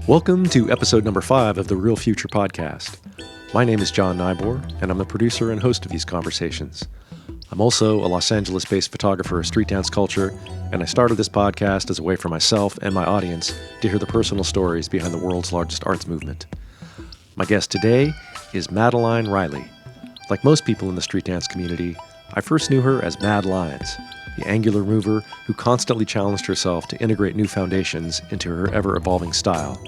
Welcome to episode number 5 of the Real Future podcast. My name is John Nyboer, and I'm the producer and host of these conversations. I'm also a Los Angeles-based photographer of street dance culture, and I started this podcast as a way for myself and my audience to hear the personal stories behind the world's largest arts movement. My guest today is Madaline Riley. Like most people in the street dance community, I first knew her as Mad Linez, the angular mover who constantly challenged herself to integrate new foundations into her ever-evolving style.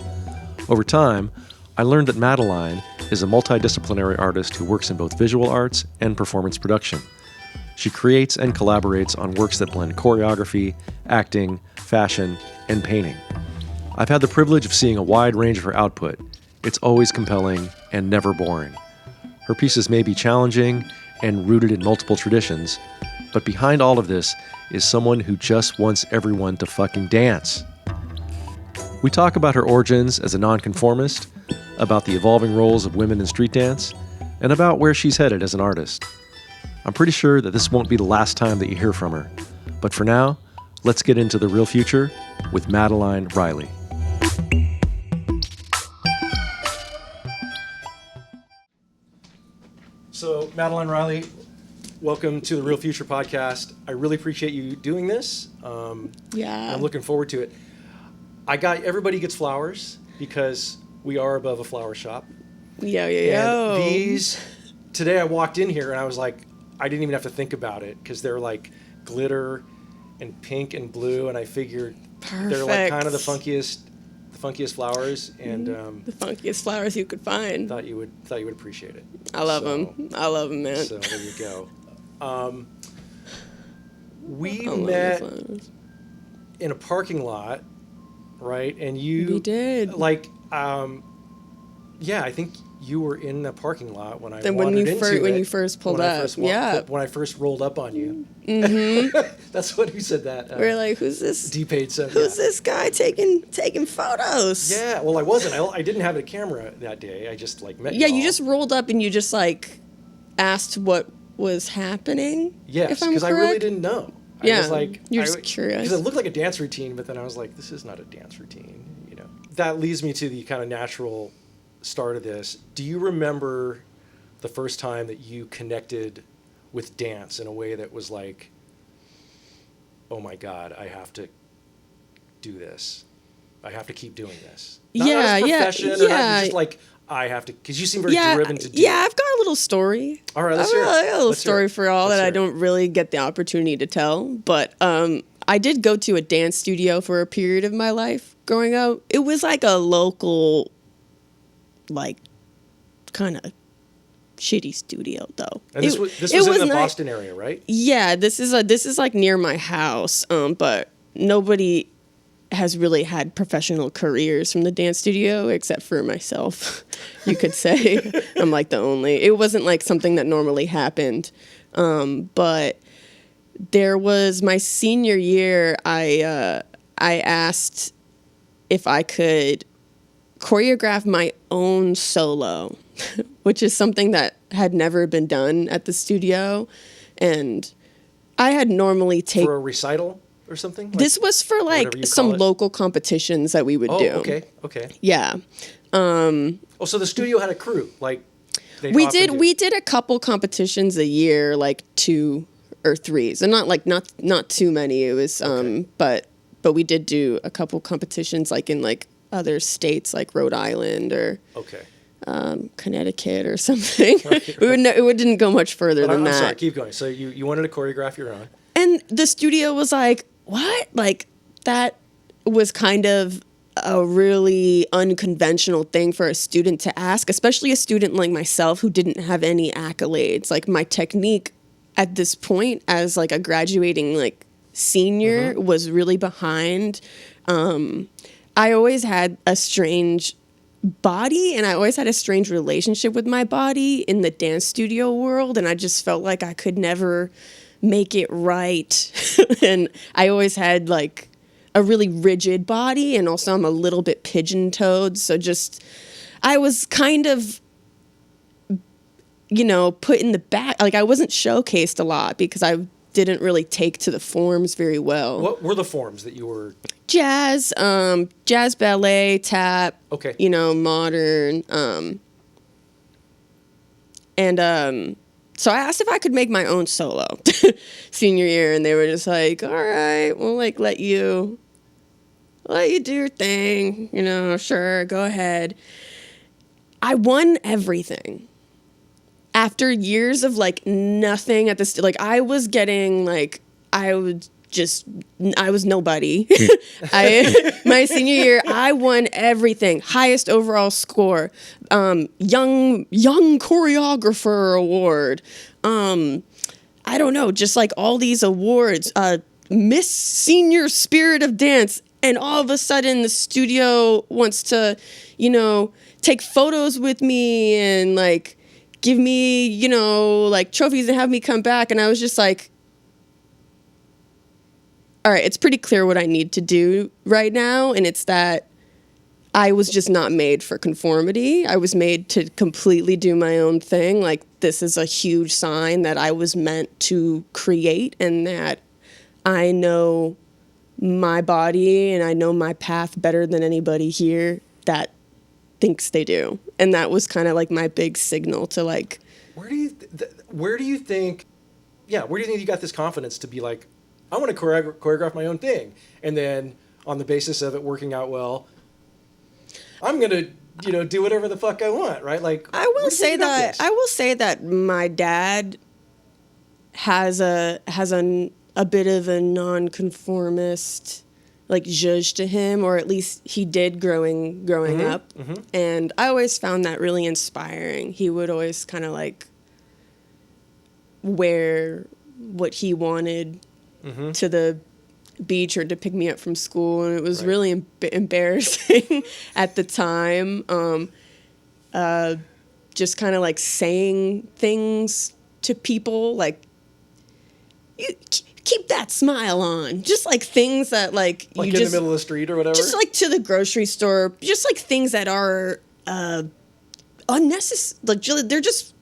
Over time, I learned that Madaline is a multi-disciplinary artist who works in both visual arts and performance production. She creates and collaborates on works that blend choreography, acting, fashion, and painting. I've had the privilege of seeing a wide range of her output. It's always compelling and never boring. Her pieces may be challenging and rooted in multiple traditions, but behind all of this is someone who just wants everyone to fucking dance. We talk about her origins as a nonconformist, about the evolving roles of women in street dance, and about where she's headed as an artist. I'm pretty sure that this won't be the last time that you hear from her. But for now, let's get into the real future with Madaline Riley. So, Madaline Riley, welcome to the Real Future podcast. I really appreciate you doing this. I'm looking forward to it. Everybody gets flowers because we are above a flower shop. Yo. These, today I walked in here and I was like, I didn't even have to think about it because they're like glitter and pink and blue, and I figured they're like kind of the funkiest flowers, and the funkiest flowers you could find. Thought you would appreciate it. I love them, man. So there you go. We met in a parking lot, right? And we did. Like, I think you were in the parking lot when I wandered into it. When you first pulled up. When I first rolled up on you. Mm-hmm. That's what, who said that? We're like, who's this? D-Page said, who's this guy taking photos? Yeah, well, I wasn't. I didn't have a camera that day. I just, met you. Yeah, you just rolled up and you just, asked what was happening. Yes, because I really didn't know. Yeah, I was you're just curious. Because it looked like a dance routine, but then I was like, this is not a dance routine, That leads me to the kind of natural start of this. Do you remember the first time that you connected with dance in a way that was like, oh my God, I have to do this. I have to keep doing this. Not as a profession, or not just like, I have to, because you seem very driven to do it. Yeah, I've got a little story. All right, let's hear it. I got a little story for all that I don't really get the opportunity to tell. But I did go to a dance studio for a period of my life growing up. It was like a local, kind of shitty studio, though. And this was in the Boston area, right? Yeah, this is like near my house. But nobody has really had professional careers from the dance studio except for myself, you could say. I'm like the only. It wasn't like something that normally happened. But there was my senior year, I asked if I could choreograph my own solo, which is something that had never been done at the studio. And I had normally taken... For a recital or something? This was for some local competitions that we would do. Oh, okay. Yeah. So the studio had a crew, we did a couple competitions a year, 2 or 3s, and not too many. It was but we did do a couple competitions in other states like Rhode Island or Connecticut or something. Right. It didn't go much further than that. I'm sorry, keep going. So you wanted to choreograph your own. And the studio was like, what? That was kind of a really unconventional thing for a student to ask, especially a student like myself who didn't have any accolades. My technique at this point as a graduating senior was really behind. I always had a strange body, and I always had a strange relationship with my body in the dance studio world, and I just felt like I could never make it right. And I always had a really rigid body, and also I'm a little bit pigeon-toed, so I was kind of put in the back. I wasn't showcased a lot because I didn't really take to the forms very well. What were the forms that you were? Jazz, jazz, ballet, tap. Okay. Modern. So I asked if I could make my own solo senior year, and they were just like, "All right, we'll like let you do your thing. Sure, go ahead." I won everything. After years of like nothing at this, like I was getting like I was nobody. My senior year, I won everything. Highest overall score, young choreographer award. I don't know, just like all these awards. Miss Senior Spirit of Dance, and all of a sudden the studio wants to, take photos with me and like give me, like trophies and have me come back, and I was just like, all right, it's pretty clear what I need to do right now, and it's that I was just not made for conformity. I was made to completely do my own thing. Like, this is a huge sign that I was meant to create, and that I know my body and I know my path better than anybody here that thinks they do. And that was kind of like my big signal to like... Where do you think you got this confidence to be like, I want to choreograph my own thing, and then on the basis of it working out well, I'm gonna do whatever the fuck I want, right? Like, I will say that my dad has a bit of a non-conformist like zhuzh to him, or at least he did growing up, and I always found that really inspiring. He would always kind of like wear what he wanted to the beach or to pick me up from school, and it was really embarrassing at the time. Just kind of like saying things to people like, you keep that smile on, just like things that like you in the middle of the street or whatever, just like to the grocery store, just like things that are unnecessary, like they're just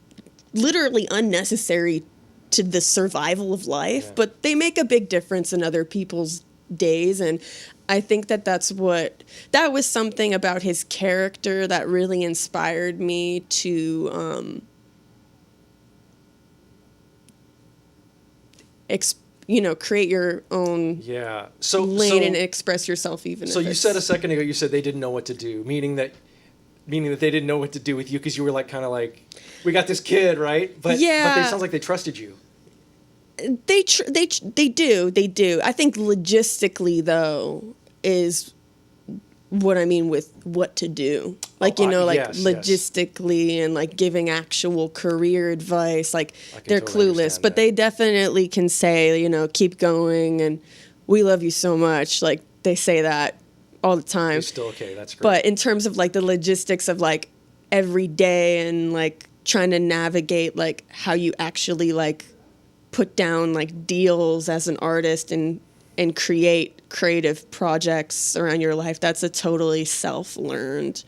literally unnecessary to the survival of life, but they make a big difference in other people's days. And I think that that was something about his character that really inspired me to create your own lane and express yourself. Even so, you said a second ago, you said they didn't know what to do, meaning that they didn't know what to do with you because you were like kind of like, we got this kid, right? But it sounds like they trusted you. They do. I think logistically, though, is what I mean with what to do. Like, logistically and like giving actual career advice. Like, they're totally clueless, but they definitely can say, keep going and we love you so much. Like, they say that all the time. You're still okay. That's great. But in terms of like the logistics of like every day and like trying to navigate like how you actually like put down like deals as an artist and create creative projects around your life, that's a totally self-learned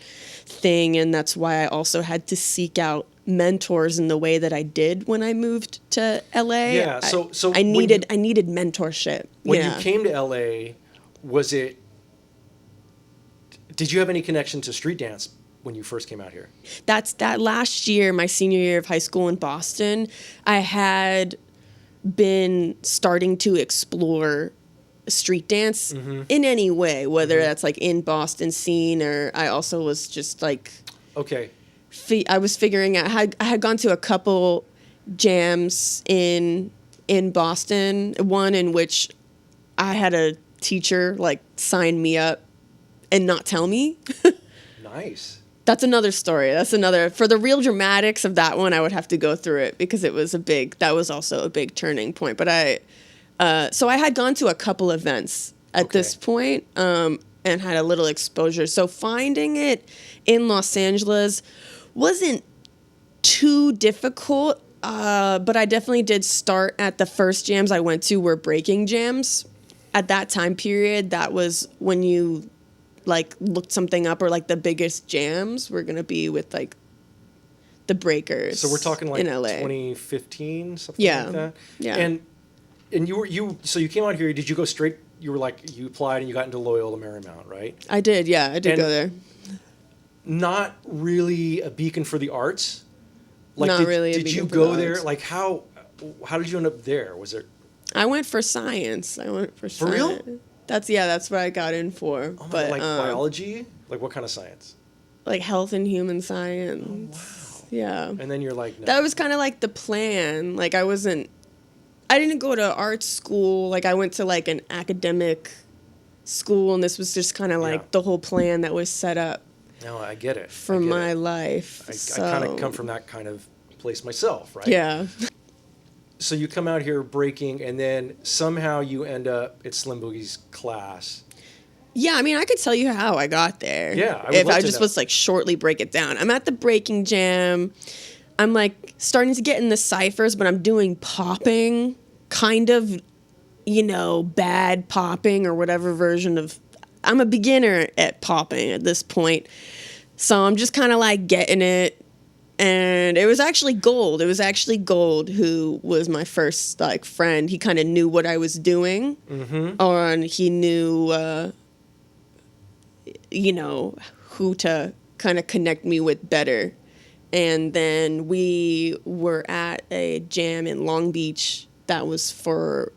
thing. And that's why I also had to seek out mentors in the way that I did when I moved to LA. Yeah, so I needed mentorship. When you came to LA, did you have any connection to street dance when you first came out here? That last year, my senior year of high school in Boston, I had been starting to explore street dance in any way, whether that's like in Boston scene, or I also was just like, I was figuring out I had gone to a couple jams in Boston, one in which I had a teacher like sign me up and not tell me. Nice. That's another story. For the real dramatics of that one, I would have to go through it because that was also a big turning point. But so I had gone to a couple events at this point, and had a little exposure. So finding it in Los Angeles wasn't too difficult, but I definitely did start at the first jams I went to were breaking jams. At that time period, that was when you like looked something up, or like the biggest jams were gonna be with like the breakers. So we're talking like in LA. 2015, something like that. Yeah. And And so you came out here. Did you go straight? You were like, you applied and you got into Loyola Marymount, right? I did, yeah. I did go there. Not really a beacon for the arts. Not really a Did you beacon for go the there? arts. Like how did you end up there? Was it? I went for science. For real? That's what I got in for. Oh my But God, like biology? Like what kind of science? like health and human science. Oh, wow. Yeah. And then you're like, no. That was kind of like the plan. Like I didn't go to art school. Like I went to like an academic school, and this was just kind of like the whole plan that was set up. No, I get it. For my life. I kind of come from that kind of place myself, right? Yeah. So you come out here breaking, and then somehow you end up at Slim Boogie's class. Yeah, I mean, I could tell you how I got there. Yeah, I would if love I to just know. was like shortly break it down. I'm at the breaking jam. I'm like starting to get in the ciphers, but I'm doing popping, kind of, bad popping or whatever version of. I'm a beginner at popping at this point, so I'm just kind of like getting it. And it was actually Gold. It was actually Gold who was my first like friend. He kind of knew what I was doing, and he knew, who to kind of connect me with better. And then we were at a jam in Long Beach that was for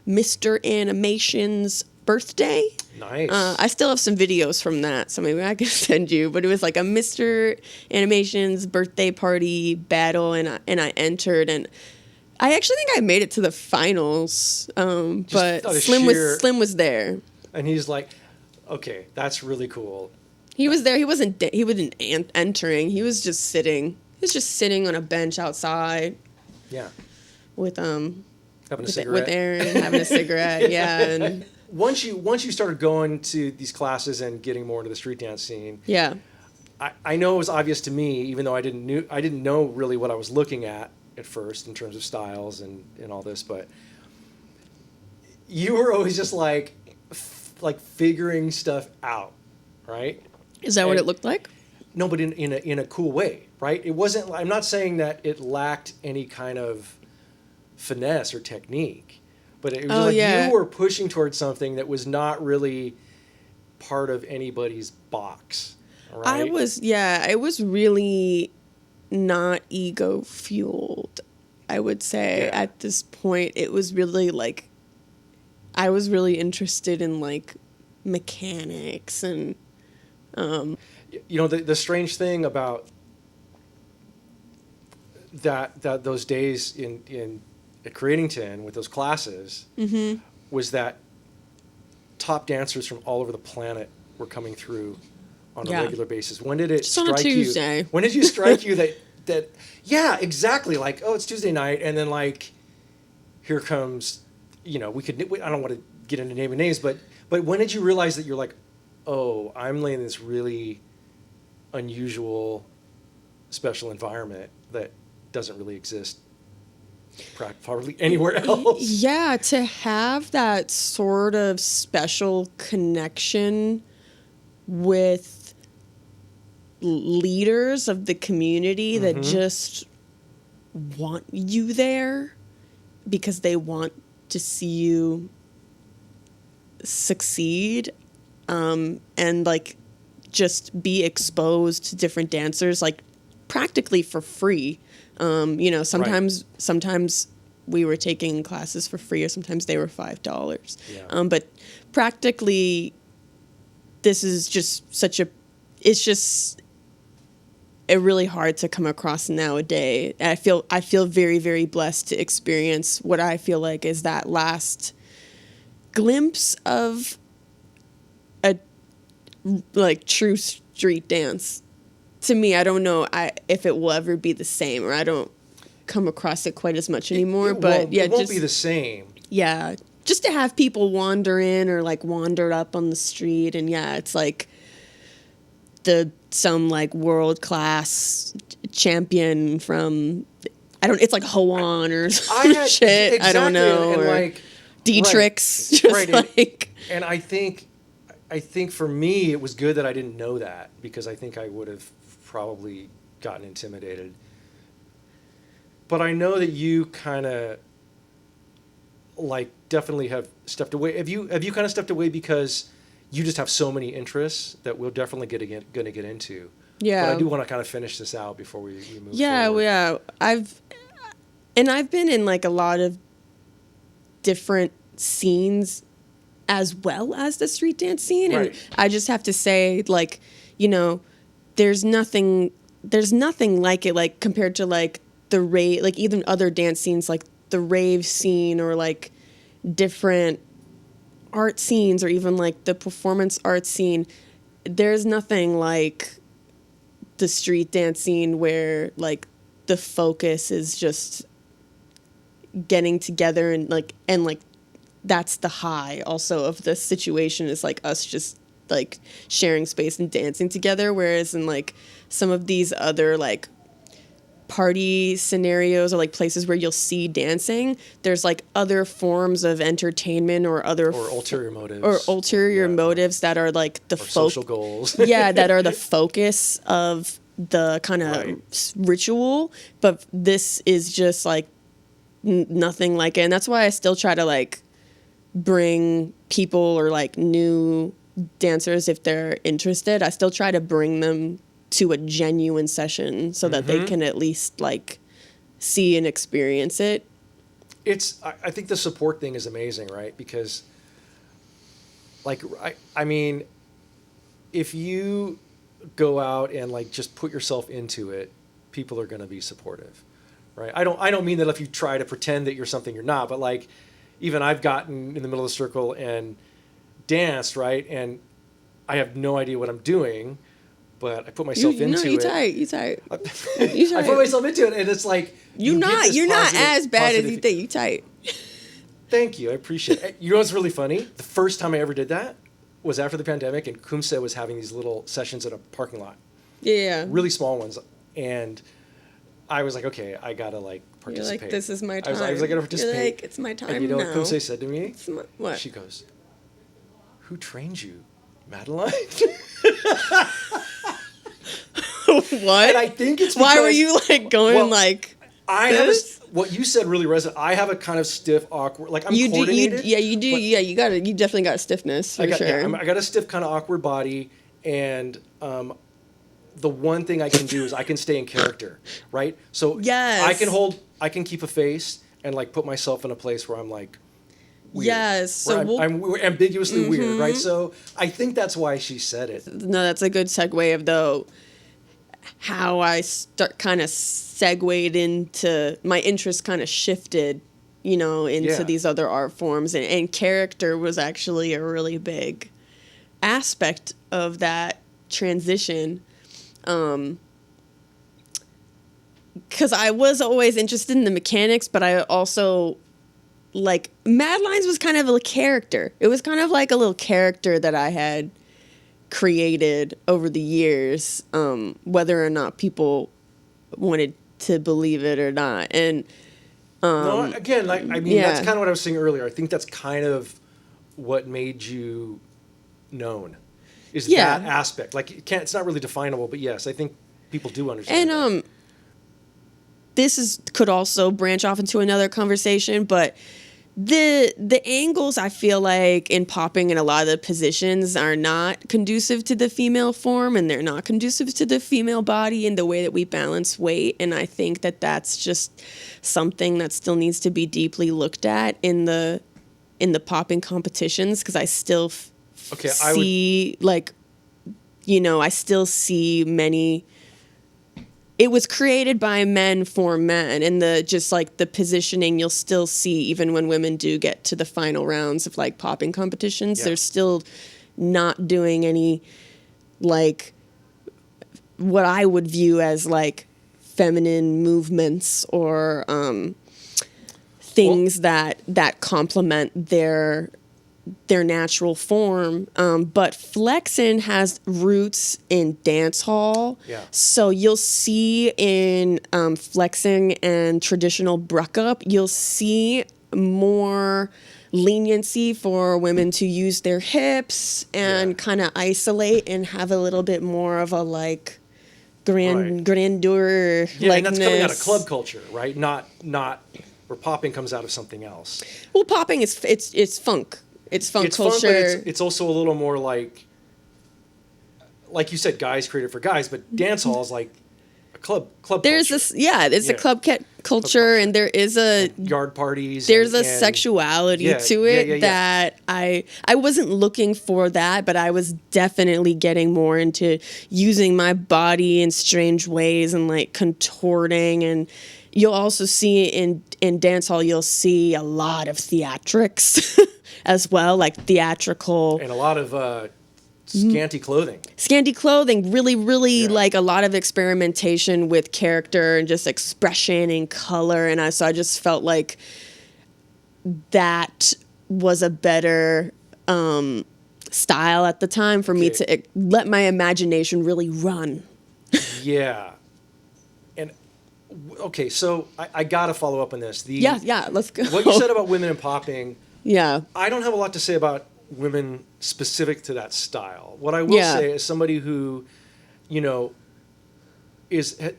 Mr. Animation's birthday. Nice. I still have some videos from that, so maybe I can send you. But it was like a Mr. Animation's birthday party battle, and I entered, and I actually think I made it to the finals. But Slim was there, and he's like, "Okay, that's really cool." He was there. He wasn't entering. He was just sitting. He was just sitting on a bench outside. Yeah. With having a cigarette. With Aaron having a cigarette. Yeah. And once you started going to these classes and getting more into the street dance scene. Yeah. I know it was obvious to me, even though I didn't know really what I was looking at first in terms of styles and all this, but you were always just like figuring stuff out, right? Is that what it looked like? No, but in a cool way, right? It wasn't. I'm not saying that it lacked any kind of finesse or technique, but it was you were pushing towards something that was not really part of anybody's box. Right? It was really not ego fueled. I would say at this point, it was really like I was really interested in like mechanics and. The strange thing about that those days at Creatington with those classes was that top dancers from all over the planet were coming through on a regular basis. When did it strike you? On a Tuesday. When did you strike you that yeah, exactly, like, oh, it's Tuesday night, and then like here comes, I don't want to get into naming names, but when did you realize that you're like, oh, I'm laying this really unusual, special environment that doesn't really exist probably anywhere else? Yeah, to have that sort of special connection with leaders of the community that just want you there because they want to see you succeed. And like just be exposed to different dancers like practically for free. Sometimes we were taking classes for free, or sometimes they were $5. Yeah. But practically this is just it's just really hard to come across nowadays. I feel very, very blessed to experience what I feel like is that last glimpse of a like true street dance. To me, I don't know if it will ever be the same, or I don't come across it quite as much anime. It won't be the same. Yeah, just to have people wander in or like wander up on the street, and it's like some like world class champion from it's like Hawaiian or some shit. Exactly, I don't know, and or like Dietrich's, right. And I think for me it was good that I didn't know that, because I think I would have probably gotten intimidated. But I know that you kind of like definitely have stepped away. Have you kind of stepped away because you just have so many interests that we'll definitely going to get into? Yeah. But I do want to kind of finish this out before we move forward. Yeah. I've been in like a lot of different scenes as well as the street dance scene. Right. And I just have to say, like, you know, there's nothing like it, like compared to like the rave, like even other dance scenes, like the rave scene or like different art scenes or even like the performance art scene. There's nothing like the street dance scene where like the focus is just getting together and like that's the high also of the situation, is like us just like sharing space and dancing together, whereas in like some of these other like party scenarios or like places where you'll see dancing, there's like other forms of entertainment or ulterior motives that are like the social goals. Yeah, that are the focus of the kind of ritual, but this is just like nothing like it. And that's why I still try to like bring people or like new dancers, if they're interested, I still try to bring them to a genuine session so that they can at least like see and experience it. I think the support thing is amazing, right? Because like, I mean, if you go out and like just put yourself into it, people are going to be supportive, right? I don't mean that if you try to pretend that you're something you're not, but like even I've gotten in the middle of the circle and danced, right? And I have no idea what I'm doing, but I put myself into it. You tight. I put myself into it, and it's like you're not as bad as you think. You tight. Thank you. I appreciate it. You know what's really funny? The first time I ever did that was after the pandemic, and Kumse was having these little sessions at a parking lot. Yeah. Really small ones. And I was like, okay, I gotta like participate. You're like, this is my time. I was like, I gotta participate. You're like, it's my time. And you know now. what Kumse said to me? What? She goes, "Who trained you, Madaline?" What? And I think it's because, why were you like going like this? What you said really resonated. I have a kind of stiff, awkward, like I'm coordinated. You do. Yeah, you definitely got stiffness for sure. Yeah, I got a stiff kind of awkward body, and the one thing I can do is I can stay in character, right? So yes. I can keep a face and like put myself in a place where I'm like weird. Yes. So I'm ambiguously weird, right? So I think that's why she said it. No, that's a good segue of though how I kind of segued into my interest, kind of shifted, you know, into these other art forms, and character was actually a really big aspect of that transition. Because I was always interested in the mechanics, but I also, like, Mad Linez was kind of a character. It was kind of like a little character that I had created over the years, whether or not people wanted to believe it or not. And no, again, like I mean, that's kind of what I was saying earlier. I think that's kind of what made you known, is that aspect. Like it's not really definable, but yes, I think people do understand. And that. This could also branch off into another conversation, but the angles I feel like in popping in a lot of the positions are not conducive to the female form, and they're not conducive to the female body and the way that we balance weight. And I think that that's just something that still needs to be deeply looked at in the popping competitions, because I still see I still see many. It was created by men for men, and the positioning you'll still see even when women do get to the final rounds of like popping competitions. Yeah. They're still not doing any like what I would view as like feminine movements or things that complement their natural form, but flexing has roots in dance hall. Yeah. So you'll see in flexing and traditional bruck-up, you'll see more leniency for women to use their hips and kind of isolate and have a little bit more of a like grandeur. Yeah, and that's coming out of club culture, right? Not where popping comes out of something else. Well, popping is it's funk. It's funk culture. Fun, but it's also a little more like you said, guys created for guys, but dance hall is like a club there's culture. There's a club culture, and there is a yard parties. There's a sexuality to it that I wasn't looking for that, but I was definitely getting more into using my body in strange ways and like contorting. And you'll also see in dance hall, you'll see a lot of theatrics as well, like theatrical. And a lot of scanty clothing. Really, like a lot of experimentation with character and just expression and color. And so I just felt like that was a better style at the time for me to let my imagination really run. Yeah. And okay, so I got to follow up on this. Let's go. What you said about women and popping. Yeah. I don't have a lot to say about women specific to that style. What I will say is somebody who,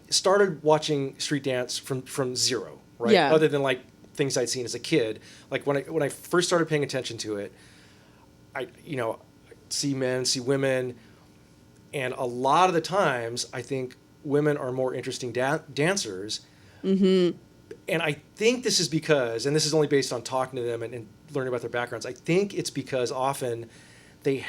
started watching street dance from zero, right? Yeah. Other than like things I'd seen as a kid. Like when I first started paying attention to it, I see men, see women, and a lot of the times I think women are more interesting dancers. Mm-hmm. And I think this is because, and this is only based on talking to them and learning about their backgrounds, I think it's because often a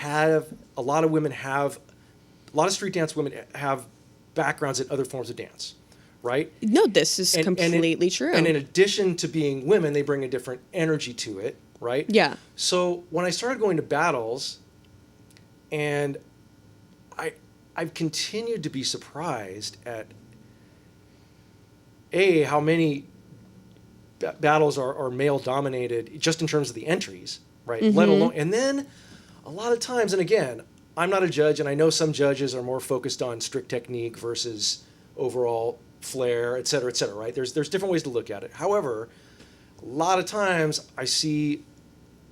lot of street dance women have backgrounds in other forms of dance, right? No, this is completely true. And in addition to being women, they bring a different energy to it, right? Yeah. So when I started going to battles, and I've continued to be surprised at how many battles are male dominated just in terms of the entries, right? Mm-hmm. Let alone, and then a lot of times, and again, I'm not a judge, and I know some judges are more focused on strict technique versus overall flair, et cetera, right? There's different ways to look at it. However, a lot of times I see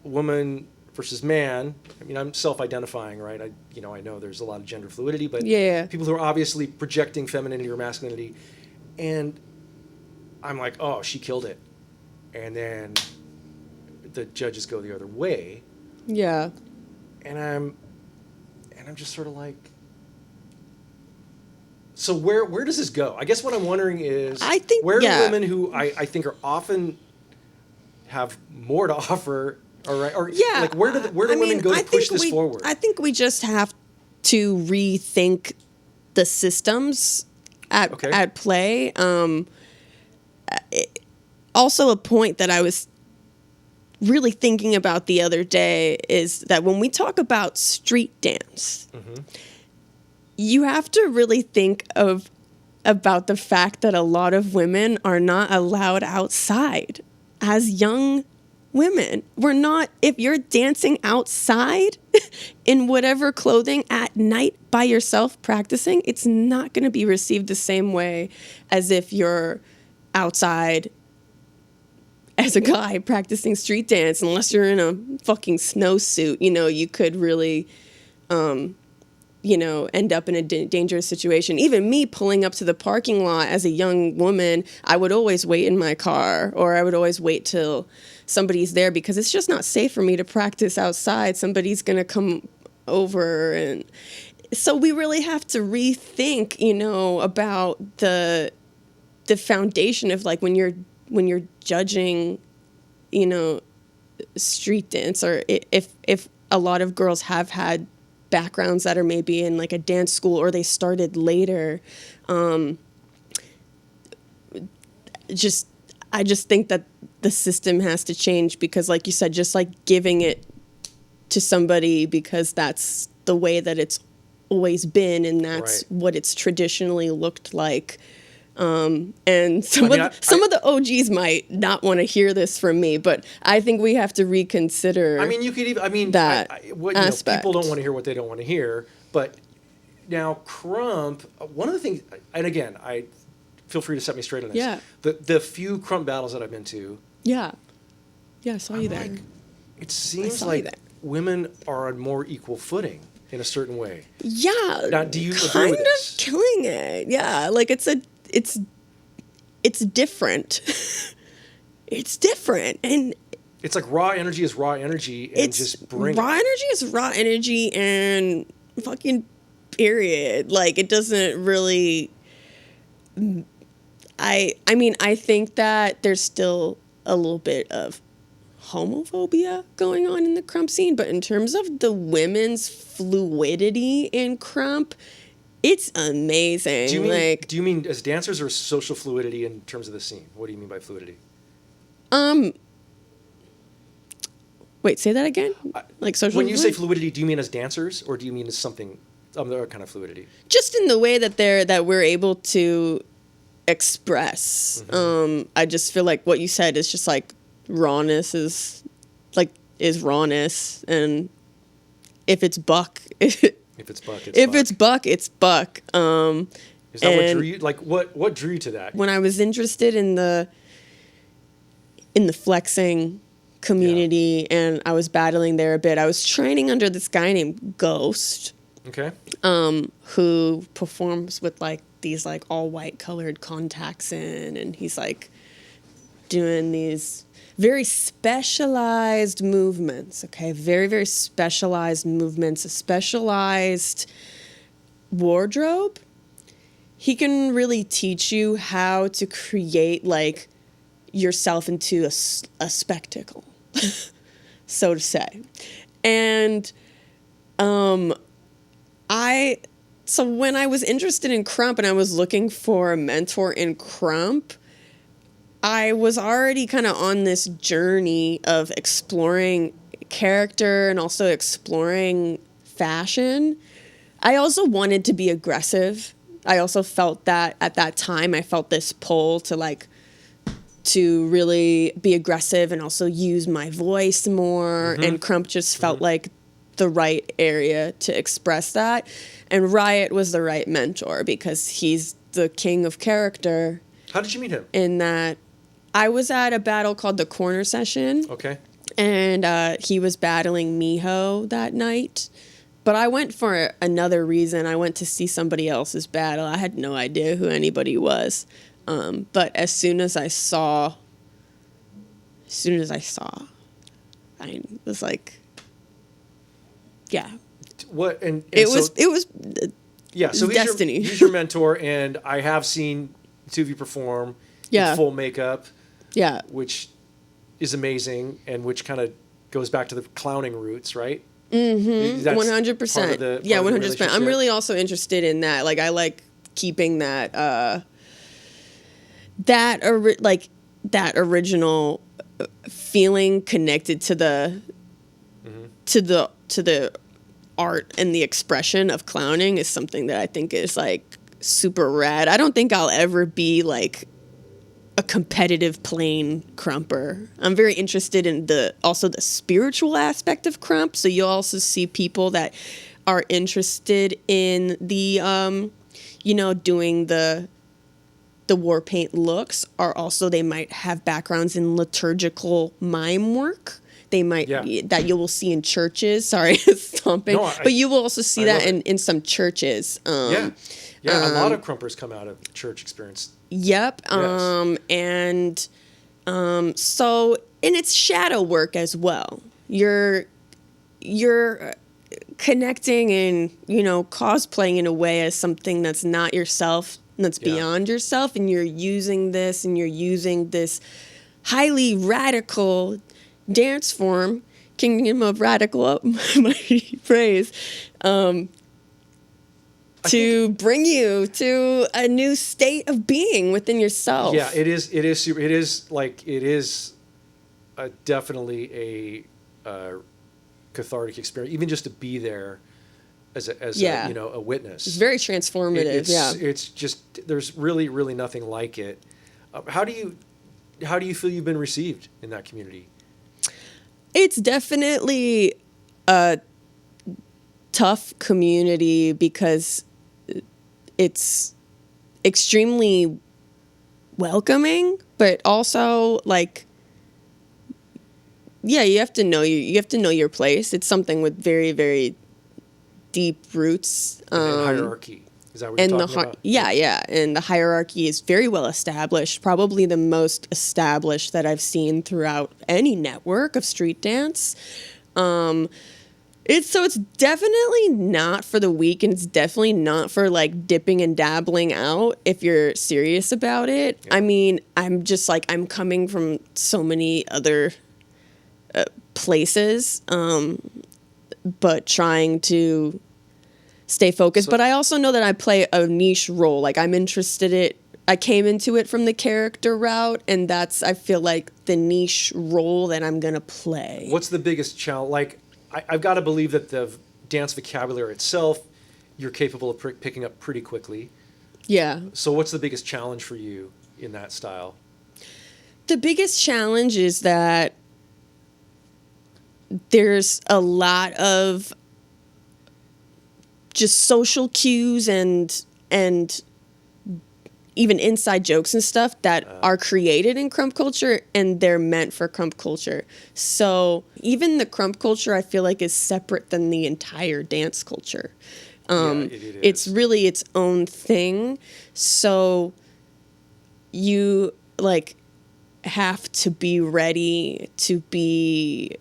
woman versus man. I mean, I'm self-identifying, right? I know there's a lot of gender fluidity, but people who are obviously projecting femininity or masculinity, and I'm like, oh, she killed it. And then the judges go the other way. Yeah. And I'm just sort of like, so where does this go? I guess what I'm wondering is, where do women who I think are often have more to offer, like where do women go to push this forward? I think we just have to rethink the systems at play. Also, a point that I was really thinking about the other day is that when we talk about street dance, mm-hmm. you have to really think about the fact that a lot of women are not allowed outside as young women. We're not, if you're dancing outside in whatever clothing at night by yourself practicing, it's not going to be received the same way as if you're outside as a guy practicing street dance. Unless you're in a fucking snowsuit, you could really, end up in a dangerous situation. Even me pulling up to the parking lot as a young woman, I would always wait in my car, or I would always wait till somebody's there, because it's just not safe for me to practice outside. Somebody's going to come over. And so we really have to rethink, about the foundation of like when you're judging, street dance, or if a lot of girls have had backgrounds that are maybe in like a dance school or they started later, I just think that the system has to change, because like you said, just like giving it to somebody because that's the way that it's always been and that's what it's traditionally looked like. And some of the OGs might not want to hear this from me, but I think we have to reconsider. That aspect. People don't want to hear what they don't want to hear. But now, Crump, one of the things, and again, I feel free to set me straight on this. Yeah. The few Crump battles that I've been to. Yeah. Yeah, I saw you there. It seems like women are on more equal footing in a certain way. Yeah. Now, do you agree with this? Kind of killing it. Yeah, like it's different. it's different. And it's like raw energy is raw energy, and it's just bring raw it. energy is raw energy, and fucking period. Like, it doesn't really, I mean, I think that there's still a little bit of homophobia going on in the crump scene, but in terms of the women's fluidity in crump, it's amazing. Do you mean as dancers or social fluidity in terms of the scene? What do you mean by fluidity? Wait, say that again? Like social When you say fluidity, do you mean as dancers, or do you mean as something other kind of fluidity? Just in the way that we're able to express. I just feel like what you said is just like rawness is rawness, and if it's buck, if it's buck, it's buck. Is that what drew you? Like what drew you to that? When I was interested in the flexing community, and I was battling there a bit, I was training under this guy named Ghost. Okay. Who performs with like these like all white colored contacts in, and he's like doing these very specialized movements. Okay, very, very specialized movements, a specialized wardrobe. He can really teach you how to create like yourself into a spectacle, so to say. And so when I was interested in crump and I was looking for a mentor in crump, I was already kind of on this journey of exploring character and also exploring fashion. I also wanted to be aggressive. I also felt that at that time, I felt this pull to really be aggressive and also use my voice more. And crump just felt like the right area to express that. And Riot was the right mentor because he's the king of character. How did you meet him? In that I was at a battle called the Corner Session. Okay. And he was battling Miho that night. But I went for another reason. I went to see somebody else's battle. I had no idea who anybody was. But as soon as I saw, I was like, yeah. What and it so, was so destiny. He's your mentor, and I have seen two of you perform in full makeup. Yeah. Which is amazing, and which kind of goes back to the clowning roots, right? 100%. Yeah, 100%. I'm really also interested in that. Like, I like keeping that original feeling connected to the art and the expression of clowning is something that I think is like super rad. I don't think I'll ever be like a competitive plain crumper. I'm very interested in the spiritual aspect of crump. So you'll also see people that are interested in the doing the war paint looks are also, they might have backgrounds in liturgical mime work. They might, that you will see in churches. Sorry, stomping. But you will also see that in some churches. A lot of crumpers come out of church experience. Yep. Yes. So, and it's shadow work as well. You're connecting and, cosplaying in a way as something that's not yourself, that's beyond yourself, and you're using this highly radical dance form, kingdom of radical, my phrase, to bring you to a new state of being within yourself. Yeah, it is definitely a cathartic experience, even just to be there as a witness. It's very transformative. It's just, there's really, really nothing like it. How do you feel you've been received in that community? It's definitely a tough community because it's extremely welcoming, but also like, you have to know your place. It's something with very, very deep roots. And hierarchy. Is that what you're talking about? Yeah. And the hierarchy is very well established, probably the most established that I've seen throughout any network of street dance. It's definitely not for the weak, and it's definitely not for like dipping and dabbling out if you're serious about it. Yeah. I mean, I'm just like, I'm coming from so many other places, but trying to stay focused. But I also know that I play a niche role. Like I came into it from the character route, and that's, I feel like, the niche role that I'm going to play. What's the biggest challenge? Like, I've got to believe that the dance vocabulary itself, you're capable of picking up pretty quickly. Yeah. So what's the biggest challenge for you in that style? The biggest challenge is that there's a lot of just social cues and even inside jokes and stuff that are created in crump culture, and they're meant for crump culture. So even the crump culture, I feel like, is separate than the entire dance culture. It is. It's really its own thing. So you like have to be ready to be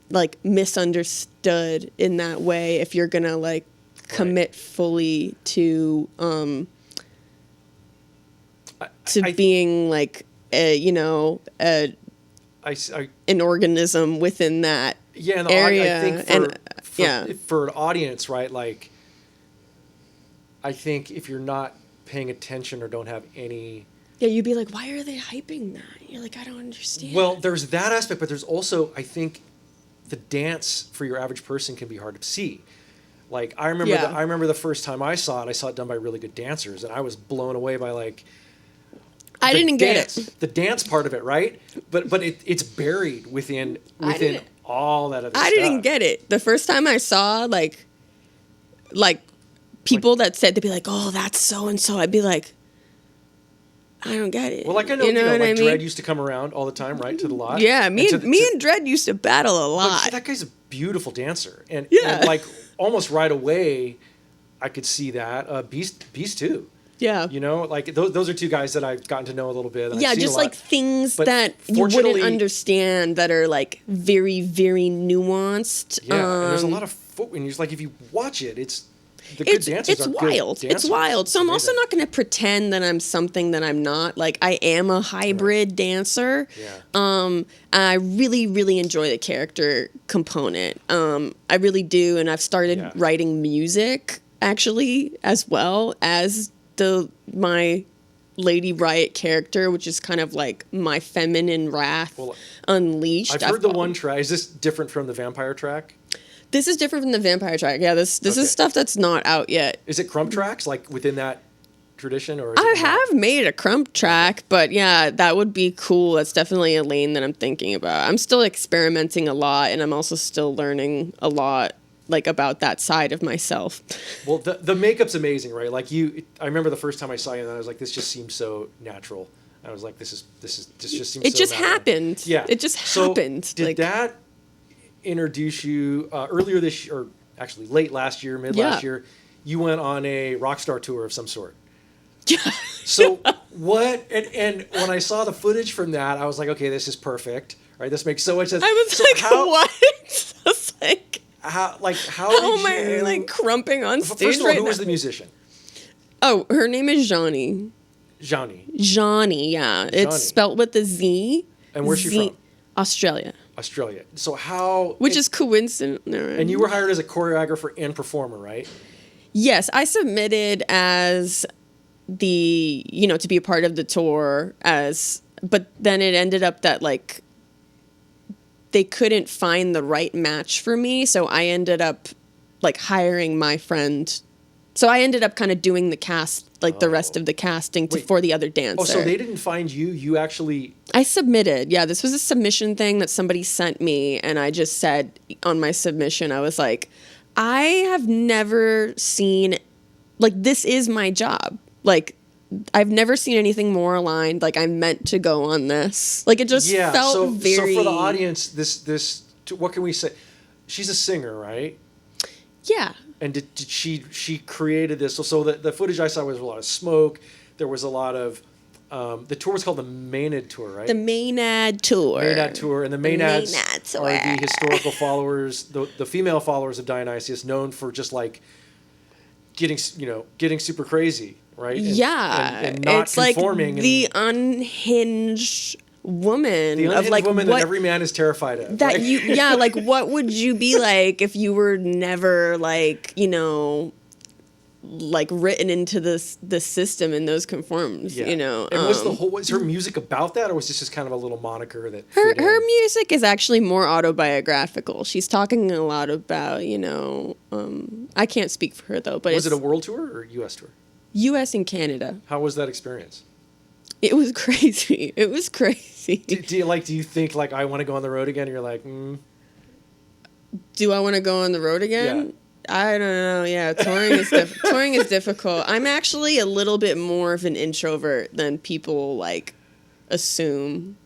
like misunderstood in that way if you're gonna like commit fully to being like an organism within that area. I think for an audience, right? Like, I think if you're not paying attention or don't have any, you'd be like, why are they hyping that? You're like, I don't understand. Well, there's that aspect, but there's also, I think, the dance for your average person can be hard to see. Like, I remember the first time I saw it done by really good dancers, and I was blown away by like. I didn't get it. The dance part of it, right? But it's buried within all that other stuff. I didn't get it. The first time I saw like people that said, they'd be like, oh, that's so and so. I'd be like, I don't get it. Well, like I know, like Dredd used to come around all the time, right, to the lot. Yeah, me and Dredd used to battle a lot. That guy's a beautiful dancer, and like almost right away, I could see that. Beast too. Yeah. Like those are two guys that I've gotten to know a little bit. Yeah, just like things that you wouldn't understand that are like very, very nuanced. Yeah, and there's a lot of footwork. And like if you watch it, it's the good dancers are wild. Good dancers. It's wild. So I'm also not going to pretend that I'm something that I'm not. Like I am a hybrid dancer. Yeah. I really, really enjoy the character component. I really do, and I've started writing music actually as well as my Lady Riot character, which is kind of like my feminine wrath unleashed. I've heard the one track. Is this different from the vampire track? This is different from the vampire track. Yeah, this is stuff that's not out yet. Is it crump tracks like within that tradition, or? I have made a crump track, but yeah, that would be cool. That's definitely a lane that I'm thinking about. I'm still experimenting a lot, and I'm also still learning a lot. Like about that side of myself. Well, the makeup's amazing, right? Like I remember the first time I saw you, and I was like, this just seems so natural. I was like, this just seems. It just natural. Happened. Yeah, it just happened. Did that introduce you earlier this year, or actually late last year, last year? You went on a rock star tour of some sort. Yeah. So what? And when I saw the footage from that, I was like, okay, this is perfect. Right, this makes so much sense. I was like, what? I was like. How am I like crumping on stage? First of all, who was the musician? Oh, her name is Johnny. Johnny, yeah. It's spelt with a Z. And where's she from? Australia. So how? Which is coincident. And you were hired as a choreographer and performer, right? Yes, I submitted as to be a part of the tour but then it ended up that like they couldn't find the right match for me, so I ended up like hiring my friend. So I ended up kind of doing the cast, like the rest of the casting for the other dancer. Oh, so they didn't find you? You actually... I submitted. Yeah, this was a submission thing that somebody sent me, and I just said on my submission, I was like, I have never seen... Like, this is my job. Like, I've never seen anything more aligned. Like, I'm meant to go on this. Like, it just felt very... So for the audience, this what can we say? She's a singer, right? Yeah. And did she created this? So the footage I saw was a lot of smoke. There was a lot of the tour was called the Maynard Tour, right? The Maynard Tour. Maynard Tour, and the Maynads are the historical followers, the female followers of Dionysius, known for just like getting super crazy, right? And not it's conforming. Like the unhinged woman. The unhinged like woman what, that every man is terrified of. That right? like what would you be like if you were never like, like written into the system in those conforms, And was her music about that, or was this just kind of a little moniker that her music is actually more autobiographical. She's talking a lot about, I can't speak for her though, but was it a world tour or US tour? US and Canada. How was that experience? It was crazy. It was crazy. Do you think like I want to go on the road again? And you're like, Do I want to go on the road again? Yeah. I don't know. Yeah, touring is difficult. I'm actually a little bit more of an introvert than people like assume.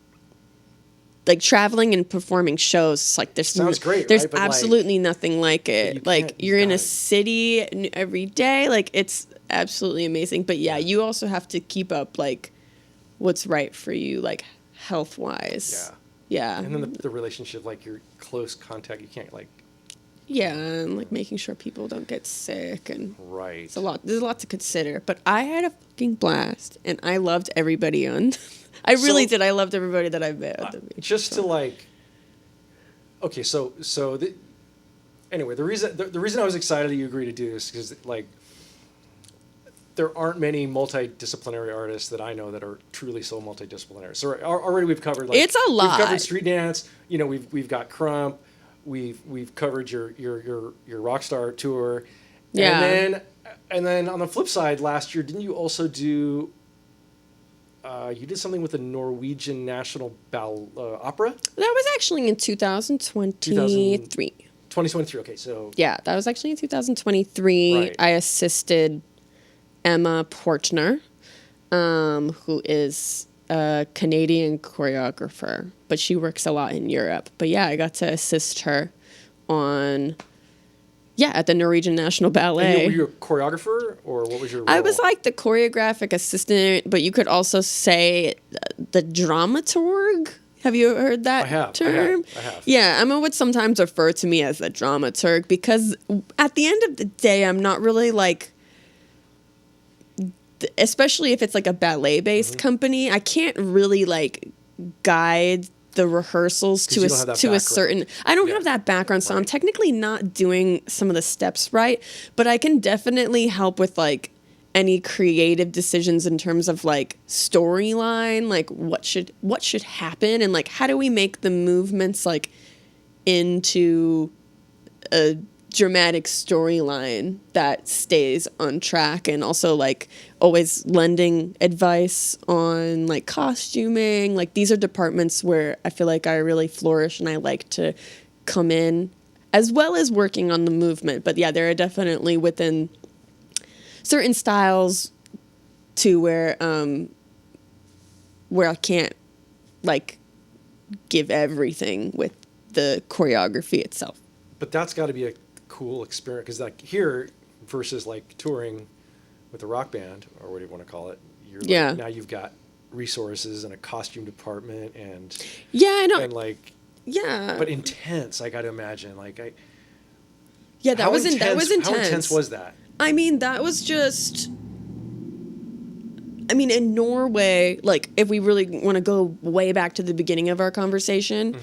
Like traveling and performing shows, it's like sounds great. There's right? But absolutely nothing like it. Like you're in a city every day. Like it's absolutely amazing. But yeah, you also have to keep up like what's right for you, like health wise. Yeah. And then the relationship, like your close contact, you can't like. Yeah, and like making sure people don't get sick and right. It's a lot. There's a lot to consider, but I had a fucking blast, and I loved everybody on. I really did. I loved everybody that I met at the beach. Just to like. Okay, anyway, the reason I was excited that you agreed to do this is because like. There aren't many multidisciplinary artists that I know that are truly so multidisciplinary. So already we've covered like it's a lot. We've covered street dance. We've got Crump. We've covered your Rockstar tour. Yeah. And then on the flip side, last year, didn't you also do? You did something with the Norwegian National Opera. That was actually in 2023. 2023. Okay, so yeah, that was actually in 2023. Right. I assisted Emma Portner, who is a Canadian choreographer, but she works a lot in Europe. But yeah, I got to assist her at the Norwegian National Ballet. Were you a choreographer, or what was your role? I was like the choreographic assistant, but you could also say the dramaturg. Have you heard that term? I have. Yeah, Emma would sometimes refer to me as the dramaturg because at the end of the day, I'm not really like... Especially if it's like a ballet-based company, I can't really like guide the rehearsals to a certain. I don't have that background, so I'm technically not doing some of the steps right. But I can definitely help with like any creative decisions in terms of like storyline, like what should happen, and like how do we make the movements like into a dramatic storyline that stays on track, and also like always lending advice on like costuming. Like these are departments where I feel like I really flourish, and I like to come in as well as working on the movement. But yeah, there are definitely within certain styles too where I can't like give everything with the choreography itself. But that's got to be a cool experience, because like here versus like touring with a rock band or what do you want to call it, now you've got resources and a costume department and I know, and like but intense. I got to imagine that was intense. How intense was that? I mean, that was just. I mean, in Norway, like if we really want to go way back to the beginning of our conversation,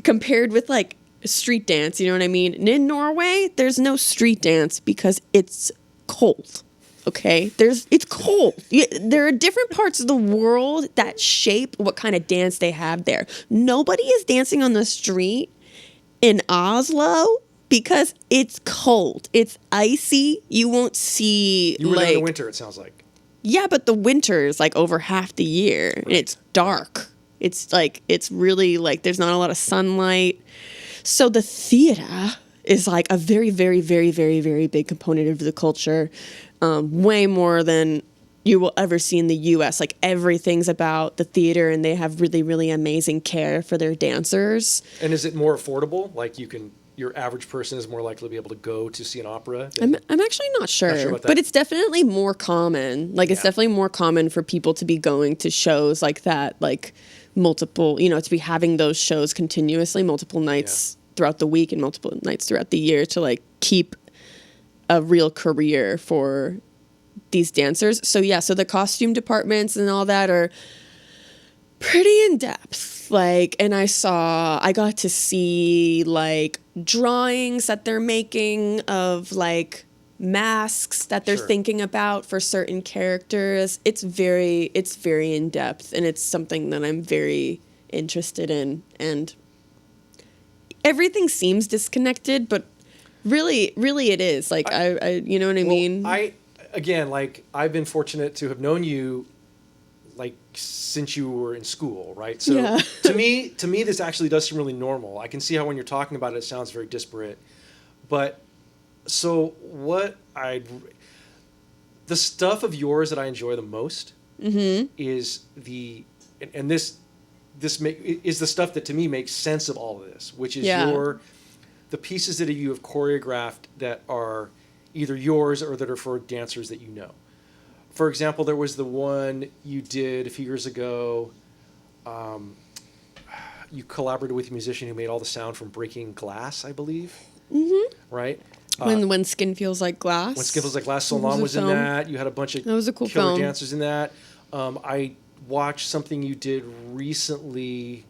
compared with like street dance, you know what I mean? And in Norway, there's no street dance because it's cold. Okay, it's cold. There are different parts of the world that shape what kind of dance they have there. Nobody is dancing on the street in Oslo because it's cold. It's icy. You won't see. You were there in the winter, it sounds like. Yeah, but the winter is like over half the year, and it's dark. It's like it's really like there's not a lot of sunlight. So the theater is like a very, very, very, very, very big component of the culture, way more than you will ever see in the U.S. Like everything's about the theater, and they have really, really amazing care for their dancers. And is it more affordable? Like you can your average person is more likely to be able to go to see an opera than, I'm actually not sure, about that. but it's definitely more common. Like, it's Yeah. definitely more common for people to be going to shows like that, like multiple, to be having those shows continuously, multiple nights throughout the week and multiple nights throughout the year to like keep a real career for these dancers. So yeah, so the costume departments and all that are pretty in depth. Like, and I got to see like drawings that they're making of like masks that they're Sure. thinking about for certain characters. It's very in depth, and it's something that I'm very interested in. And everything seems disconnected, but really it is. Like, I you know what I mean? Again, like, I've been fortunate to have known you like since you were in school, right? So Yeah. to me, this actually does seem really normal. I can see how when you're talking about it, it sounds very disparate. But so the stuff of yours that I enjoy the most is this is the stuff that to me makes sense of all of this, which is the pieces that you have choreographed that are either yours or that are for dancers that you know. For example, there was the one you did a few years ago. You collaborated with a musician who made all the sound from breaking glass, I believe. Mm-hmm. Right? When Skin Feels Like Glass. When Skin Feels Like Glass, Solon was in that. You had a bunch of that was a cool killer film. dancers in that. I watched something you did recently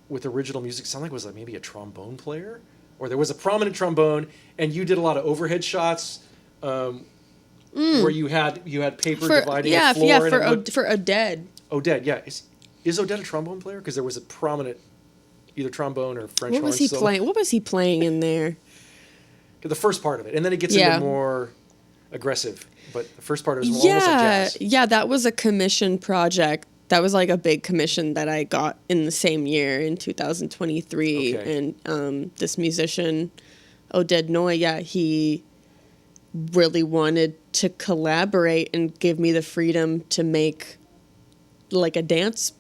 with original music. It sounded like it was like maybe a trombone player, or there was a prominent trombone, and you did a lot of overhead shots where you had paper dividing the floor. For Oded. Oded, yeah. Is Oded a trombone player? Because there was a prominent either trombone or French horn. What was he playing in there? The first part of it, and then it gets into more aggressive. But the first part is almost like jazz. Yeah, that was a commission project. That was like a big commission that I got in the same year in 2023. Okay. And this musician, Oded Noy, he really wanted to collaborate and give me the freedom to make like a dance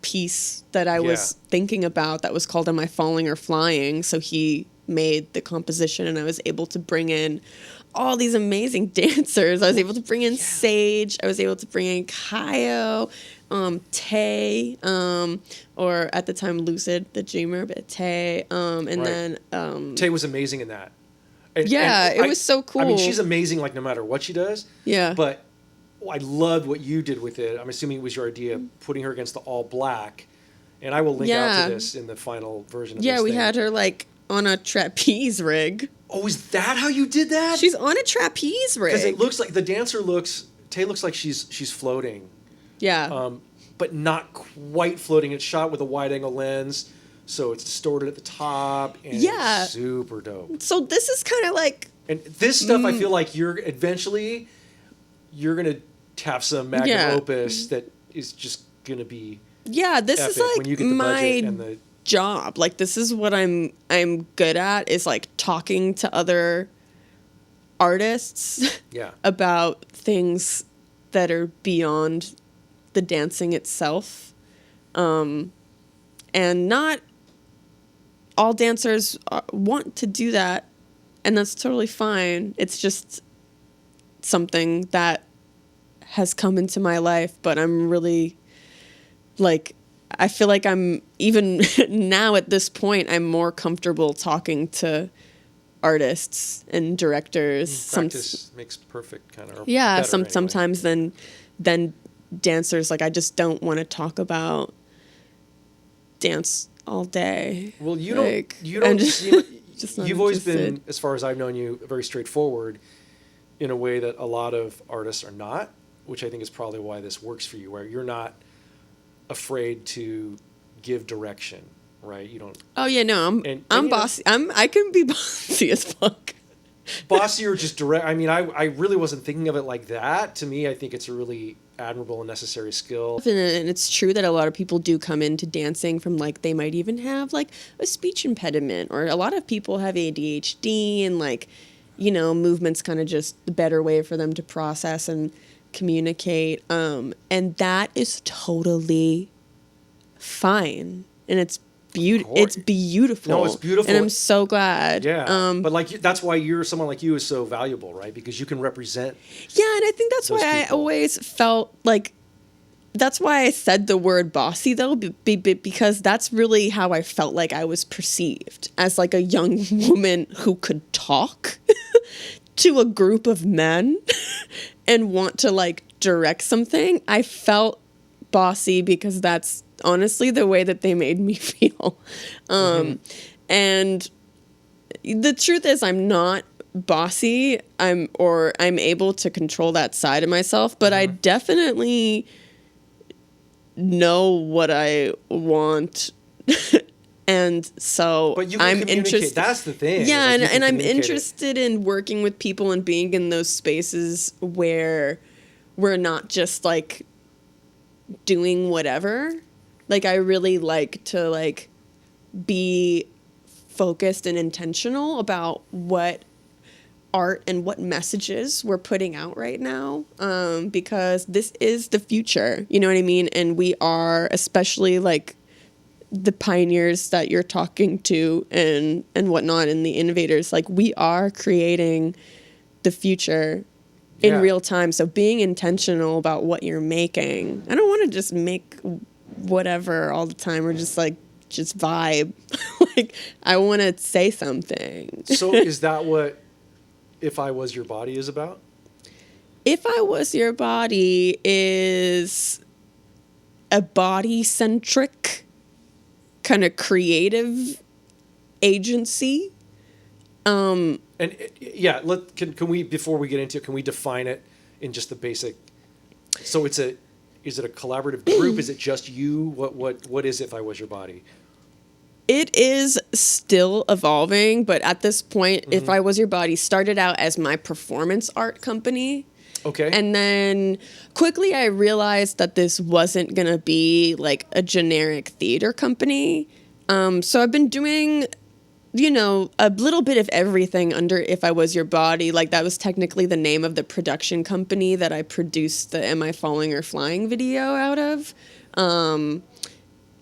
piece that I was thinking about that was called Am I Falling or Flying? So he made the composition, and I was able to bring in all these amazing dancers. I was able to bring in Sage. I was able to bring in Kaio, Tay, or at the time Lucid, the dreamer, but Tay. Then Tay was amazing in that. It was so cool. I mean, she's amazing, like, no matter what she does. Yeah. But I loved what you did with it. I'm assuming it was your idea, putting her against the all black. And I will link out to this in the final version of this Yeah, we thing. had her, like, on a trapeze rig. Oh, is that how you did that? She's on a trapeze rig. Because it looks like Tay looks like she's floating. Yeah. But not quite floating. It's shot with a wide angle lens, so it's distorted at the top, and it's super dope. So this is kind of like... And this stuff, I feel like you're going to have some magnum opus that is just going to be this epic is like when you get the budget and the job. Like, this is what I'm good at, is like talking to other artists about things that are beyond the dancing itself. And not all dancers want to do that, and that's totally fine. It's just something that has come into my life, but I'm really, like, I feel like I'm, even now at this point, I'm more comfortable talking to artists and directors. practice makes perfect, kind of. Yeah, sometimes than dancers. Like, I just don't want to talk about dance all day. Well, you like, don't seem, just not you've always interested. been, as far as I've known you, very straightforward in a way that a lot of artists are not, which I think is probably why this works for you, where you're not afraid to give direction, right? You don't. Oh yeah, no, I'm bossy. I can be bossy as fuck. Bossy or just direct. I mean, I really wasn't thinking of it like that. To me, I think it's a really admirable and necessary skill. And it's true that a lot of people do come into dancing from, like, they might even have like a speech impediment, or a lot of people have ADHD, and, like, movement's kind of just the better way for them to process and communicate. And that is totally fine. And it's It's beautiful. No, it's beautiful. And I'm so glad. Yeah. But like, that's why someone like you is so valuable, right? Because you can represent. Yeah. And I think that's why I always felt like, that's why I said the word bossy though, because that's really how I felt like I was perceived, as like a young woman who could talk to a group of men and want to like direct something. I felt bossy because that's honestly the way that they made me feel. And the truth is I'm not bossy. I'm able to control that side of myself, but I definitely know what I want. And so but you can communicate. That's the thing. Yeah, like and I'm interested in working with people and being in those spaces where we're not just like doing whatever. Like I really like to like be focused and intentional about what art and what messages we're putting out right now, because this is the future, you know what I mean? And we are, especially like the pioneers that you're talking to and whatnot, and the innovators, like we are creating the future in real time. So being intentional about what you're making. I don't want to just make whatever all the time or just vibe. Like I want to say something. So is that what If I Was Your Body is about? If I Was Your Body is a body-centric kind of creative agency. And can we, before we get into it, can we define it in just the basic? So is it a collaborative group? Is it just you? What is If I Was Your Body? It is still evolving, but at this point, If I Was Your Body started out as my performance art company. Okay. And then quickly I realized that this wasn't going to be like a generic theater company. So I've been doing, a little bit of everything under If I Was Your Body. Like that was technically the name of the production company that I produced the Am I Falling or Flying video out of.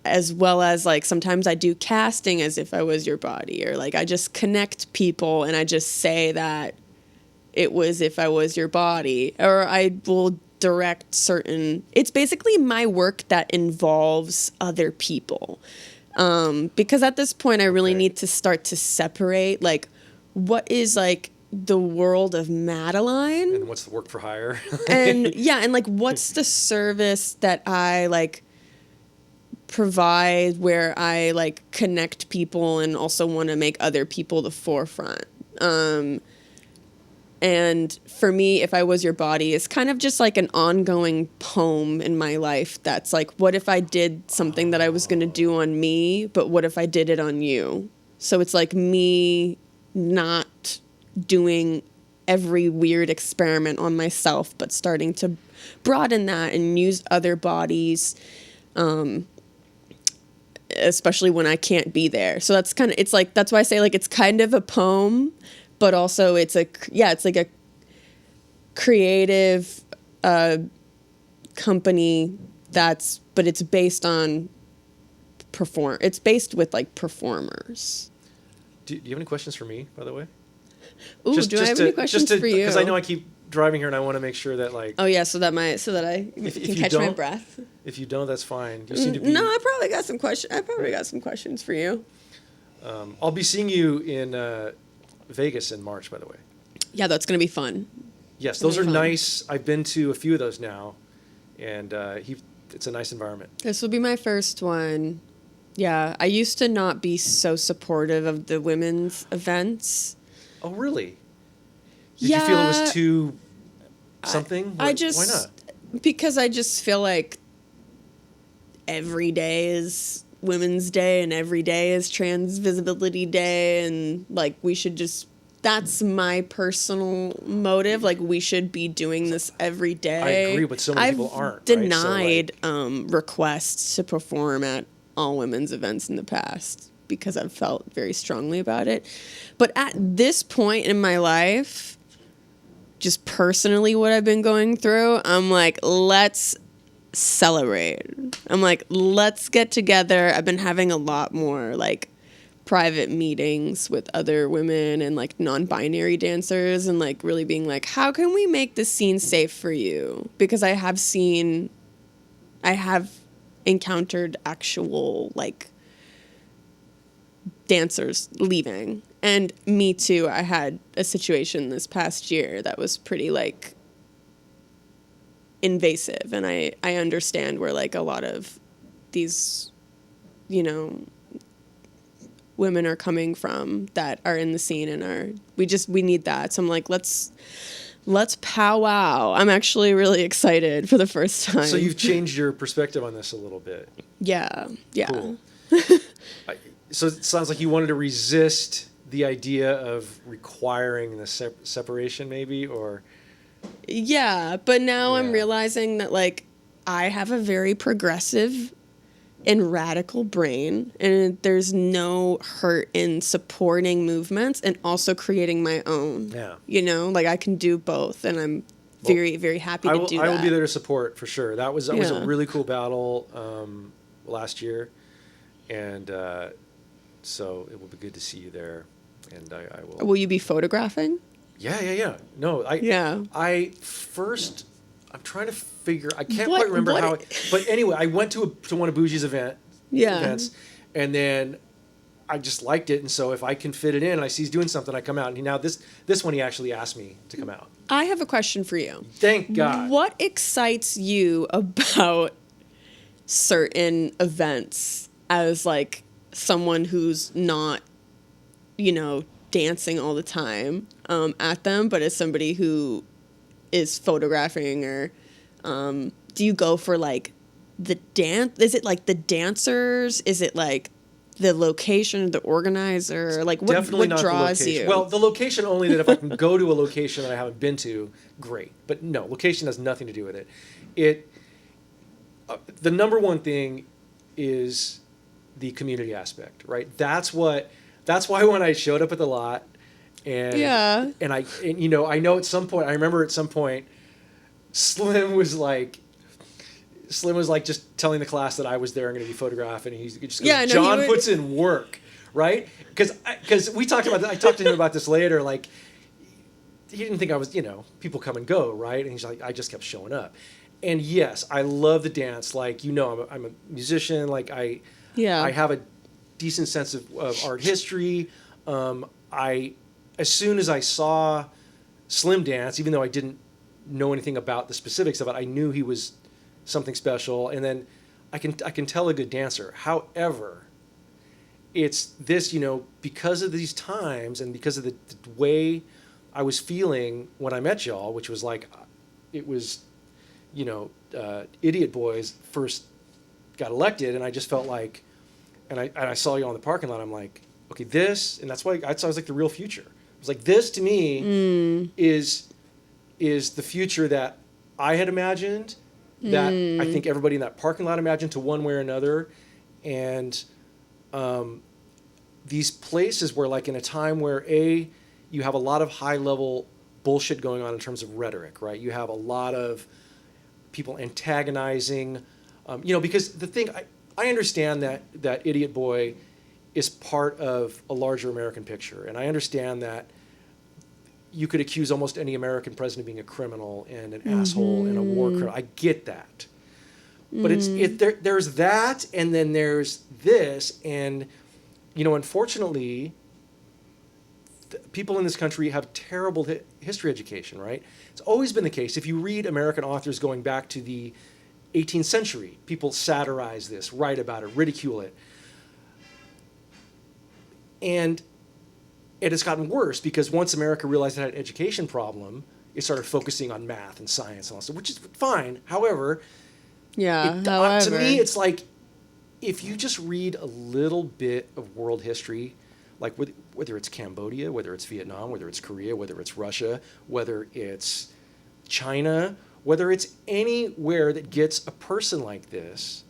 As well as like sometimes I do casting as If I Was Your Body, or like I just connect people and I just say that it was If I Was Your Body, or I will direct certain. It's basically my work that involves other people. Because at this point I really need to start to separate like what is like the world of Madaline and what's the work for hire. and like what's the service that I like provide, where I like connect people and also want to make other people the forefront. And for me, If I Was Your Body is kind of just like an ongoing poem in my life that's like, what if I did something that I was going to do on me, but what if I did it on you? So it's like me not doing every weird experiment on myself, but starting to broaden that and use other bodies, especially when I can't be there. So that's kind of, it's like, that's why I say like, it's kind of a poem, but also it's like a creative company but it's based on it's based with like performers. Do you have any questions for me, by the way? Ooh, do I have any questions for you? Because I know I keep driving here and I want to make sure that like. Oh yeah, so that I can catch my breath. If you don't, that's fine. You seem to be. No, I probably got some questions. I probably got some questions for you. I'll be seeing you in Vegas in March, by the way. Yeah, that's going to be fun. Yes, those are nice. I've been to a few of those now, and it's a nice environment. This will be my first one. Yeah, I used to not be so supportive of the women's events. Oh, really? Did you feel it was too something? Why not? Because I just feel like every day is Women's Day and every day is Trans Visibility Day, and like we should just, that's my personal motive, like we should be doing this every day. I agree, but so many people aren't. I've denied requests to perform at all women's events in the past because I've felt very strongly about it. But at this point in my life, just personally what I've been going through, I'm like, let's celebrate. I'm like, let's get together. I've been having a lot more like private meetings with other women and like non-binary dancers, and like really being like, how can we make this scene safe for you? Because I have encountered actual like dancers leaving. And me too. I had a situation this past year that was pretty like invasive, and I understand where like a lot of these, you know, women are coming from that are in the scene and we need that. So I'm like, let's powwow. I'm actually really excited for the first time. So you've changed your perspective on this a little bit. Yeah. Cool. So it sounds like you wanted to resist the idea of requiring the separation, maybe, or... Yeah, but now I'm realizing that, like, I have a very progressive and radical brain, and there's no hurt in supporting movements and also creating my own. Yeah. You know, like, I can do both, and I'm very, very happy to do that. I will be there to support, for sure. That was a really cool battle last year, and so it will be good to see you there, and I will... Will you be photographing? Yeah. No, I'm trying to figure, I can't quite remember how, but anyway, I went to one of Bougie's events, and then I just liked it, and so if I can fit it in, and I see he's doing something, I come out, and now this one he actually asked me to come out. I have a question for you. Thank God. What excites you about certain events as like someone who's not, you know, dancing all the time at them, but as somebody who is photographing, or do you go for like the dance? Is it like the dancers? Is it like the location, the organizer? Like what draws you? Well, the location only, that if I can go to a location that I haven't been to, great. But no, location has nothing to do with it. The number one thing is the community aspect, right? That's why when I showed up at the lot, and you know, I know at some point, I remember at some point, Slim was like just telling the class that I was there and going to be photographed, and he just goes, John puts in work, right? Because we talked about that. I talked to him about this later. Like, he didn't think I was, you know, people come and go, right? And he's like, I just kept showing up. And yes, I love the dance. Like, you know, I'm a musician. Like, I have a decent sense of art history. As soon as I saw Slim dance, even though I didn't know anything about the specifics of it, I knew he was something special. And then I can tell a good dancer. However, it's this, you know, because of these times and because of the way I was feeling when I met y'all, which was like, it was, you know, Idiot Boys first got elected, and I just felt like, and I saw you on the parking lot, I'm like, okay, this, and that's why I was like the real future. It was like, this to me is the future that I had imagined, that I think everybody in that parking lot imagined to one way or another. And these places where, like, in a time where you have a lot of high level bullshit going on in terms of rhetoric, right? You have a lot of people antagonizing, you know, because the thing, I understand that Idiot Boy is part of a larger American picture. And I understand that you could accuse almost any American president of being a criminal and an asshole and a war criminal. I get that. But there's that, and then there's this. And, you know, unfortunately, people in this country have terrible history education, right? It's always been the case. If you read American authors going back to the 18th century, people satirize this, write about it, ridicule it. And it has gotten worse because once America realized it had an education problem, it started focusing on math and science and all that stuff, which is fine. However, to me, it's like, if you just read a little bit of world history, like whether it's Cambodia, whether it's Vietnam, whether it's Korea, whether it's Russia, whether it's China, whether it's anywhere that gets a person like this,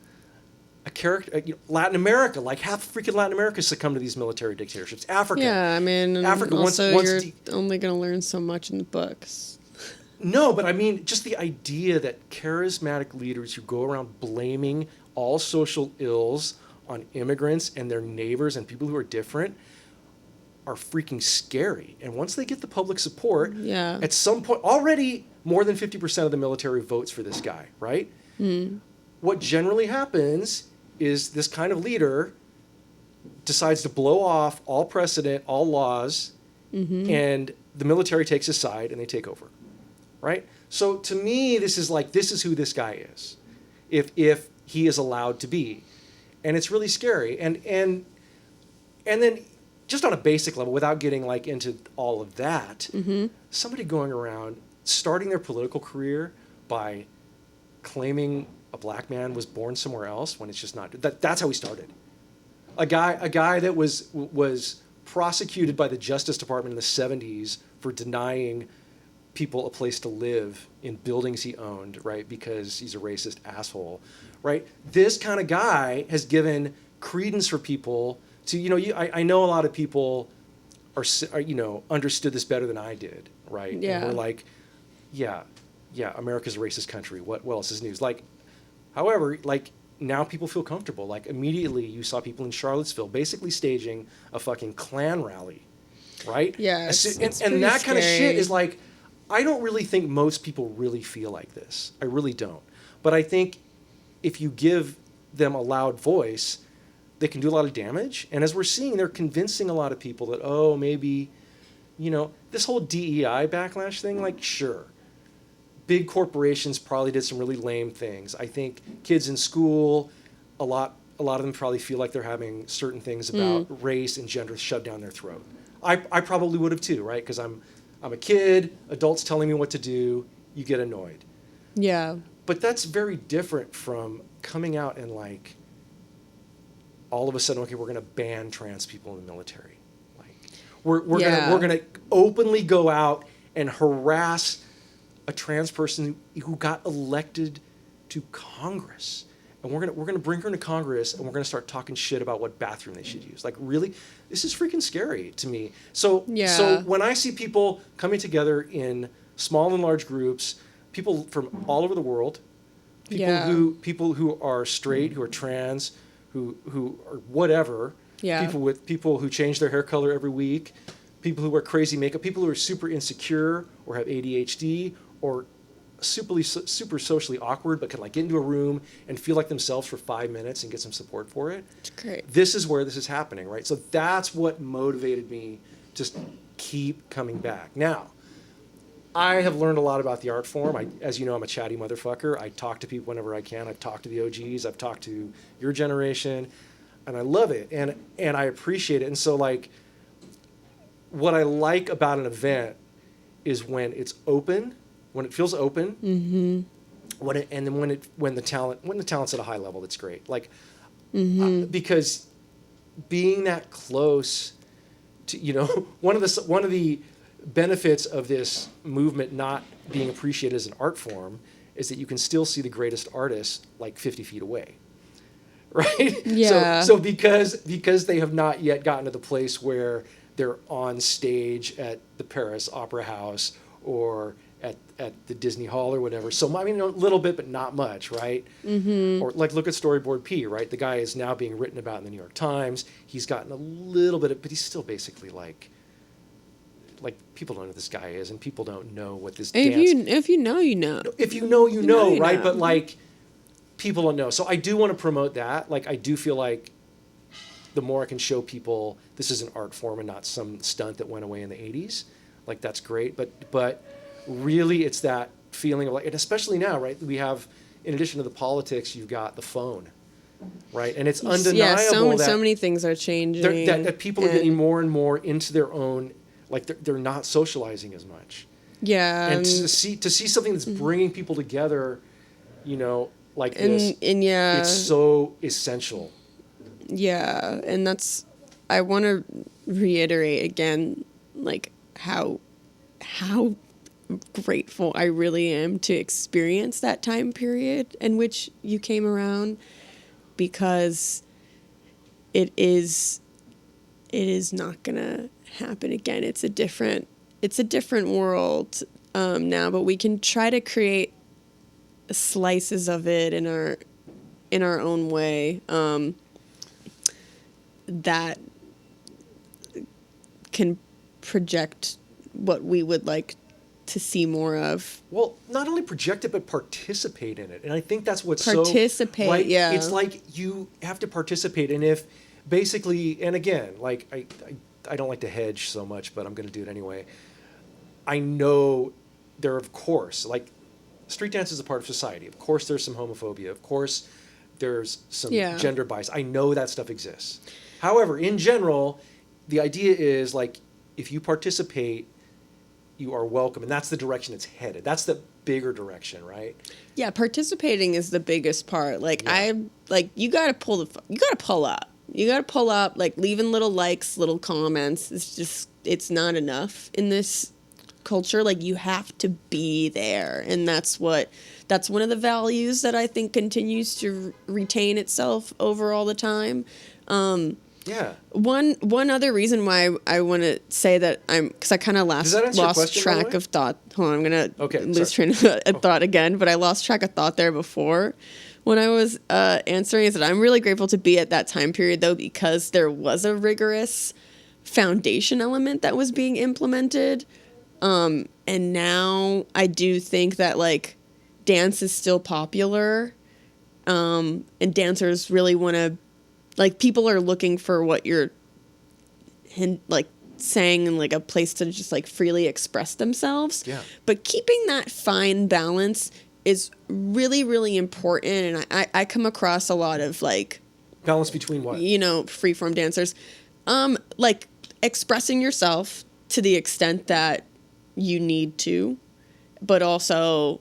a character, Latin America, like half freaking Latin America succumbed to these military dictatorships. Africa. Yeah, I mean, Africa also you're only going to learn so much in the books. No, but I mean, just the idea that charismatic leaders who go around blaming all social ills on immigrants and their neighbors and people who are different are freaking scary. And once they get the public support, Yeah. at some point, already more than 50% of the military votes for this guy, right? What generally happens is this kind of leader decides to blow off all precedent, all laws, and the military takes his side and they take over, right? So to me, this is who this guy is, if he is allowed to be, and it's really scary. And then just on a basic level, without getting like into all of that, somebody going around starting their political career by claiming a black man was born somewhere else when it's just not. That's how he started. A guy that was prosecuted by the Justice Department in the 70s for denying people a place to live in buildings he owned, right? Because he's a racist asshole, right? This kind of guy has given credence for people to, I know a lot of people are understood this better than I did, right? Yeah. And we're like, yeah, America's a racist country. What else is news? Like, however, like, now people feel comfortable. Like, immediately you saw people in Charlottesville basically staging a fucking Klan rally, right? Yeah, and that kind of shit is like, I don't really think most people really feel like this. I really don't. But I think if you give them a loud voice, they can do a lot of damage. And as we're seeing, they're convincing a lot of people that, oh, maybe, this whole DEI backlash thing, like, sure. Big corporations probably did some really lame things. I think kids in school, a lot of them probably feel like they're having certain things about race and gender shoved down their throat. I probably would have too, right? Because I'm a kid, adults telling me what to do, you get annoyed. Yeah. But that's very different from coming out and like, all of a sudden, okay, we're going to ban trans people in the military. Like, we're gonna openly go out and harass a trans person who got elected to Congress, and we're gonna bring her into Congress, and we're gonna start talking shit about what bathroom they should use. Like, really, this is freaking scary to me. So when I see people coming together in small and large groups, people from all over the world, people who are straight, who are trans, who are whatever, people who change their hair color every week, people who wear crazy makeup, people who are super insecure or have ADHD or super socially awkward but can like get into a room and feel like themselves for 5 minutes and get some support for it. It's great. This is where this is happening, right? So that's what motivated me to keep coming back. Now, I have learned a lot about the art form. As you know, I'm a chatty motherfucker. I talk to people whenever I can. I've talked to the OGs. I've talked to your generation, and I love it, and I appreciate it. And so, like, what I like about an event is when it's open, when it feels open, when the talent's at a high level. That's great. Like, because being that close to, one of the benefits of this movement not being appreciated as an art form is that you can still see the greatest artists like 50 feet away, right? Yeah. So because they have not yet gotten to the place where they're on stage at the Paris Opera House or at the Disney Hall or whatever. So, I mean, a little bit, but not much, right? Or like, look at Storyboard P, right? The guy is now being written about in the New York Times. He's gotten a little bit, but he's still basically like people don't know who this guy is, and people don't know what this dance. If you know, you know. If you know, you know, right? But like, people don't know. So I do want to promote that. Like, I do feel like the more I can show people this is an art form and not some stunt that went away in the 80s, like, that's great. But really, it's that feeling of like, and especially now, right? We have, in addition to the politics, you've got the phone, right? And it's undeniable that so many things are changing. That people are getting more and more into their own. Like, they're not socializing as much. Yeah. And to see something that's bringing people together, like this, it's so essential. Yeah, and I want to reiterate again, like, how grateful I really am to experience that time period in which you came around, because it is not gonna happen again. It's a different world. now, but we can try to create slices of it in our own way, that can project what we would like to see more of. Well, not only project it, but participate in it. And I think that's what's participate, right? Yeah. It's like you have to participate. And if basically, and again, like I don't like to hedge so much, but I'm going to do it anyway. I know there, of course, like street dance is a part of society. Of course, there's some homophobia. Of course, there's some gender bias. I know that stuff exists. However, in general, the idea is like if you participate, you are welcome, and that's the direction it's headed. That's the bigger direction, right? Yeah, participating is the biggest part. Like you gotta pull up. You gotta pull up, like leaving little likes, little comments. It's not enough in this culture. Like you have to be there, and that's one of the values that I think continues to retain itself over all the time. Yeah. One other reason why I want to say that because I kind of lost track of thought. Hold on, I'm gonna lose train of thought again. But I lost track of thought there before when I was answering. Is that I'm really grateful to be at that time period though, because there was a rigorous foundation element that was being implemented, and now I do think that like dance is still popular, and dancers really want to. Like, people are looking for what you're, like, saying in, like, a place to just, like, freely express themselves. Yeah. But keeping that fine balance is really, really important. And I come across a lot of, like... Balance between what? Freeform dancers. Like, expressing yourself to the extent that you need to, but also,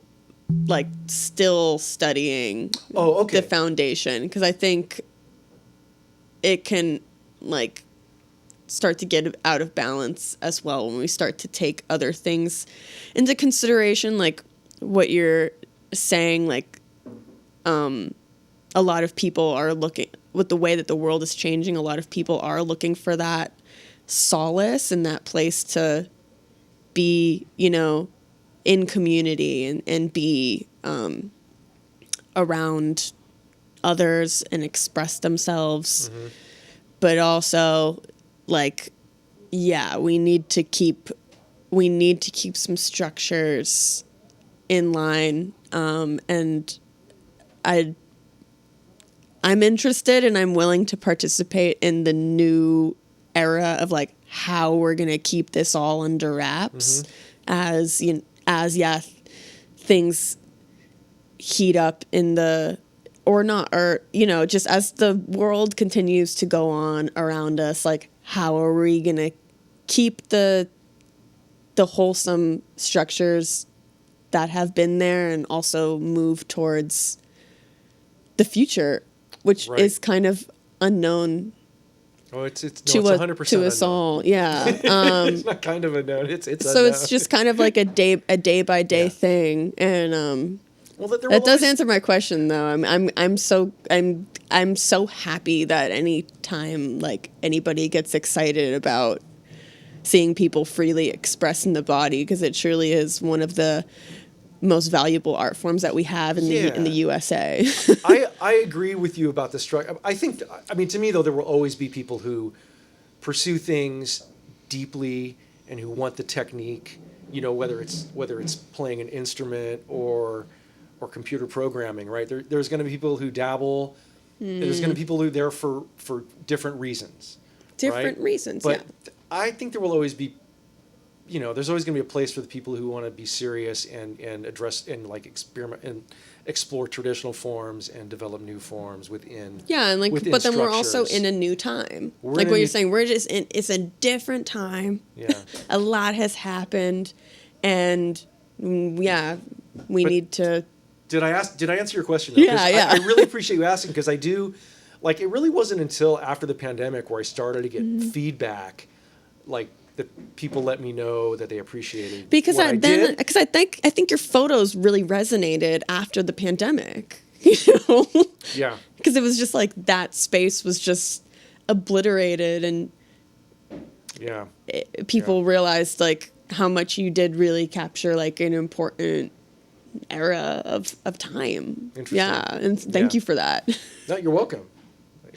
like, still studying the foundation. Because I think... it can, like, start to get out of balance as well when we start to take other things into consideration, like what you're saying, like, a lot of people are looking, with the way that the world is changing, a lot of people are looking for that solace and that place to be, in community and be around others and express themselves. Mm-hmm. But also, like, we need to keep some structures in line, and I'm interested and I'm willing to participate in the new era of like how we're gonna keep this all under wraps, mm-hmm. as things heat up in the just as the world continues to go on around us, like how are we gonna keep the wholesome structures that have been there and also move towards the future, which is kind of unknown. Oh, it's 100% to us all. Yeah. It's not kind of unknown. It's so unknown. It's just kind of like a day by day thing, and that does answer my question though. I'm so happy that any time like anybody gets excited about seeing people freely express in the body, because it truly is one of the most valuable art forms that we have in the USA. I agree with you about the structure. I mean, to me though, there will always be people who pursue things deeply and who want the technique, whether it's playing an instrument or computer programming, right? There's going to be people who dabble. There's going to be people who are there for different reasons. Different reasons, but I think there will always be, there's always going to be a place for the people who want to be serious and address and like experiment and explore traditional forms and develop new forms within. Yeah, and but then we're also in a new time. Like what you're saying, it's a different time. Yeah. A lot has happened, and we need to. Did I answer your question? Though? Yeah. I really appreciate you asking, because I do, like, it really wasn't until after the pandemic where I started to get feedback, like that people let me know that they appreciated because what I did. Because I think your photos really resonated after the pandemic. Yeah. Because it was just like that space was just obliterated, and people realized like how much you did really capture like an important era of time. Interesting. Yeah, and thank you for that. No, you're welcome.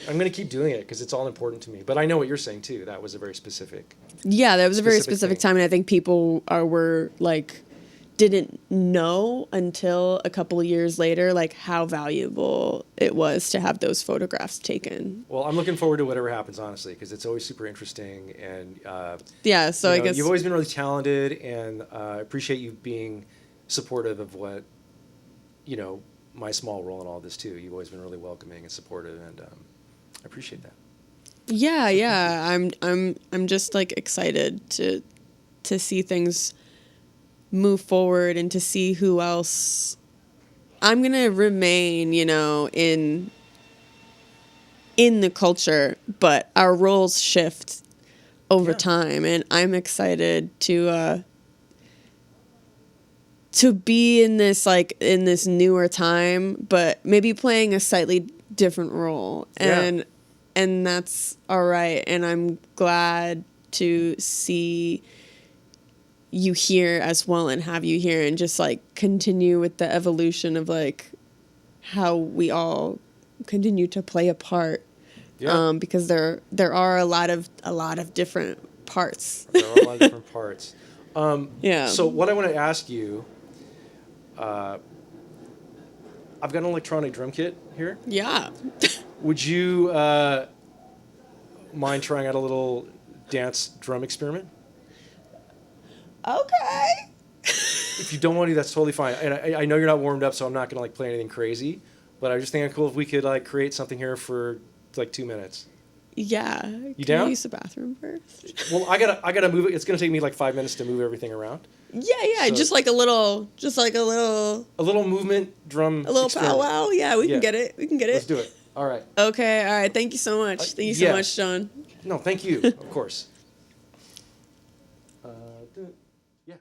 I'm going to keep doing it because it's all important to me. But I know what you're saying too. That was a very specific. Yeah, that was a very specific thing. time, and I think people were like didn't know until a couple of years later like how valuable it was to have those photographs taken. Well, I'm looking forward to whatever happens, honestly, because it's always super interesting. And yeah, so I guess you've always been really talented, and I appreciate you being supportive of what, my small role in all this too. You've always been really welcoming and supportive, and I appreciate that. Yeah. I'm just like excited to see things move forward and to see who else. I'm gonna remain, in the culture, but our roles shift over time, and I'm excited to be in this newer time, but maybe playing a slightly different role, and that's all right. And I'm glad to see you here as well and have you here and just like continue with the evolution of like how we all continue to play a part. Because there are a lot of different parts. There are a lot of different parts. Yeah. So what I want to ask you, I've got an electronic drum kit here. Yeah. Would you mind trying out a little dance drum experiment? Okay. If you don't want to, that's totally fine. And I know you're not warmed up, so I'm not gonna like play anything crazy. But I was just thinking, cool if we could like create something here for like 2 minutes. Yeah. You down? Can I use the bathroom first? Well, I gotta move it. It's gonna take me like 5 minutes to move everything around. Yeah. So, just like a little movement drum. a little experiment. powwow. Yeah, we can get it. Let's do it. All right. Okay. All right. Thank you so much. Thank you so much, John. No, thank you. Of course. Yeah.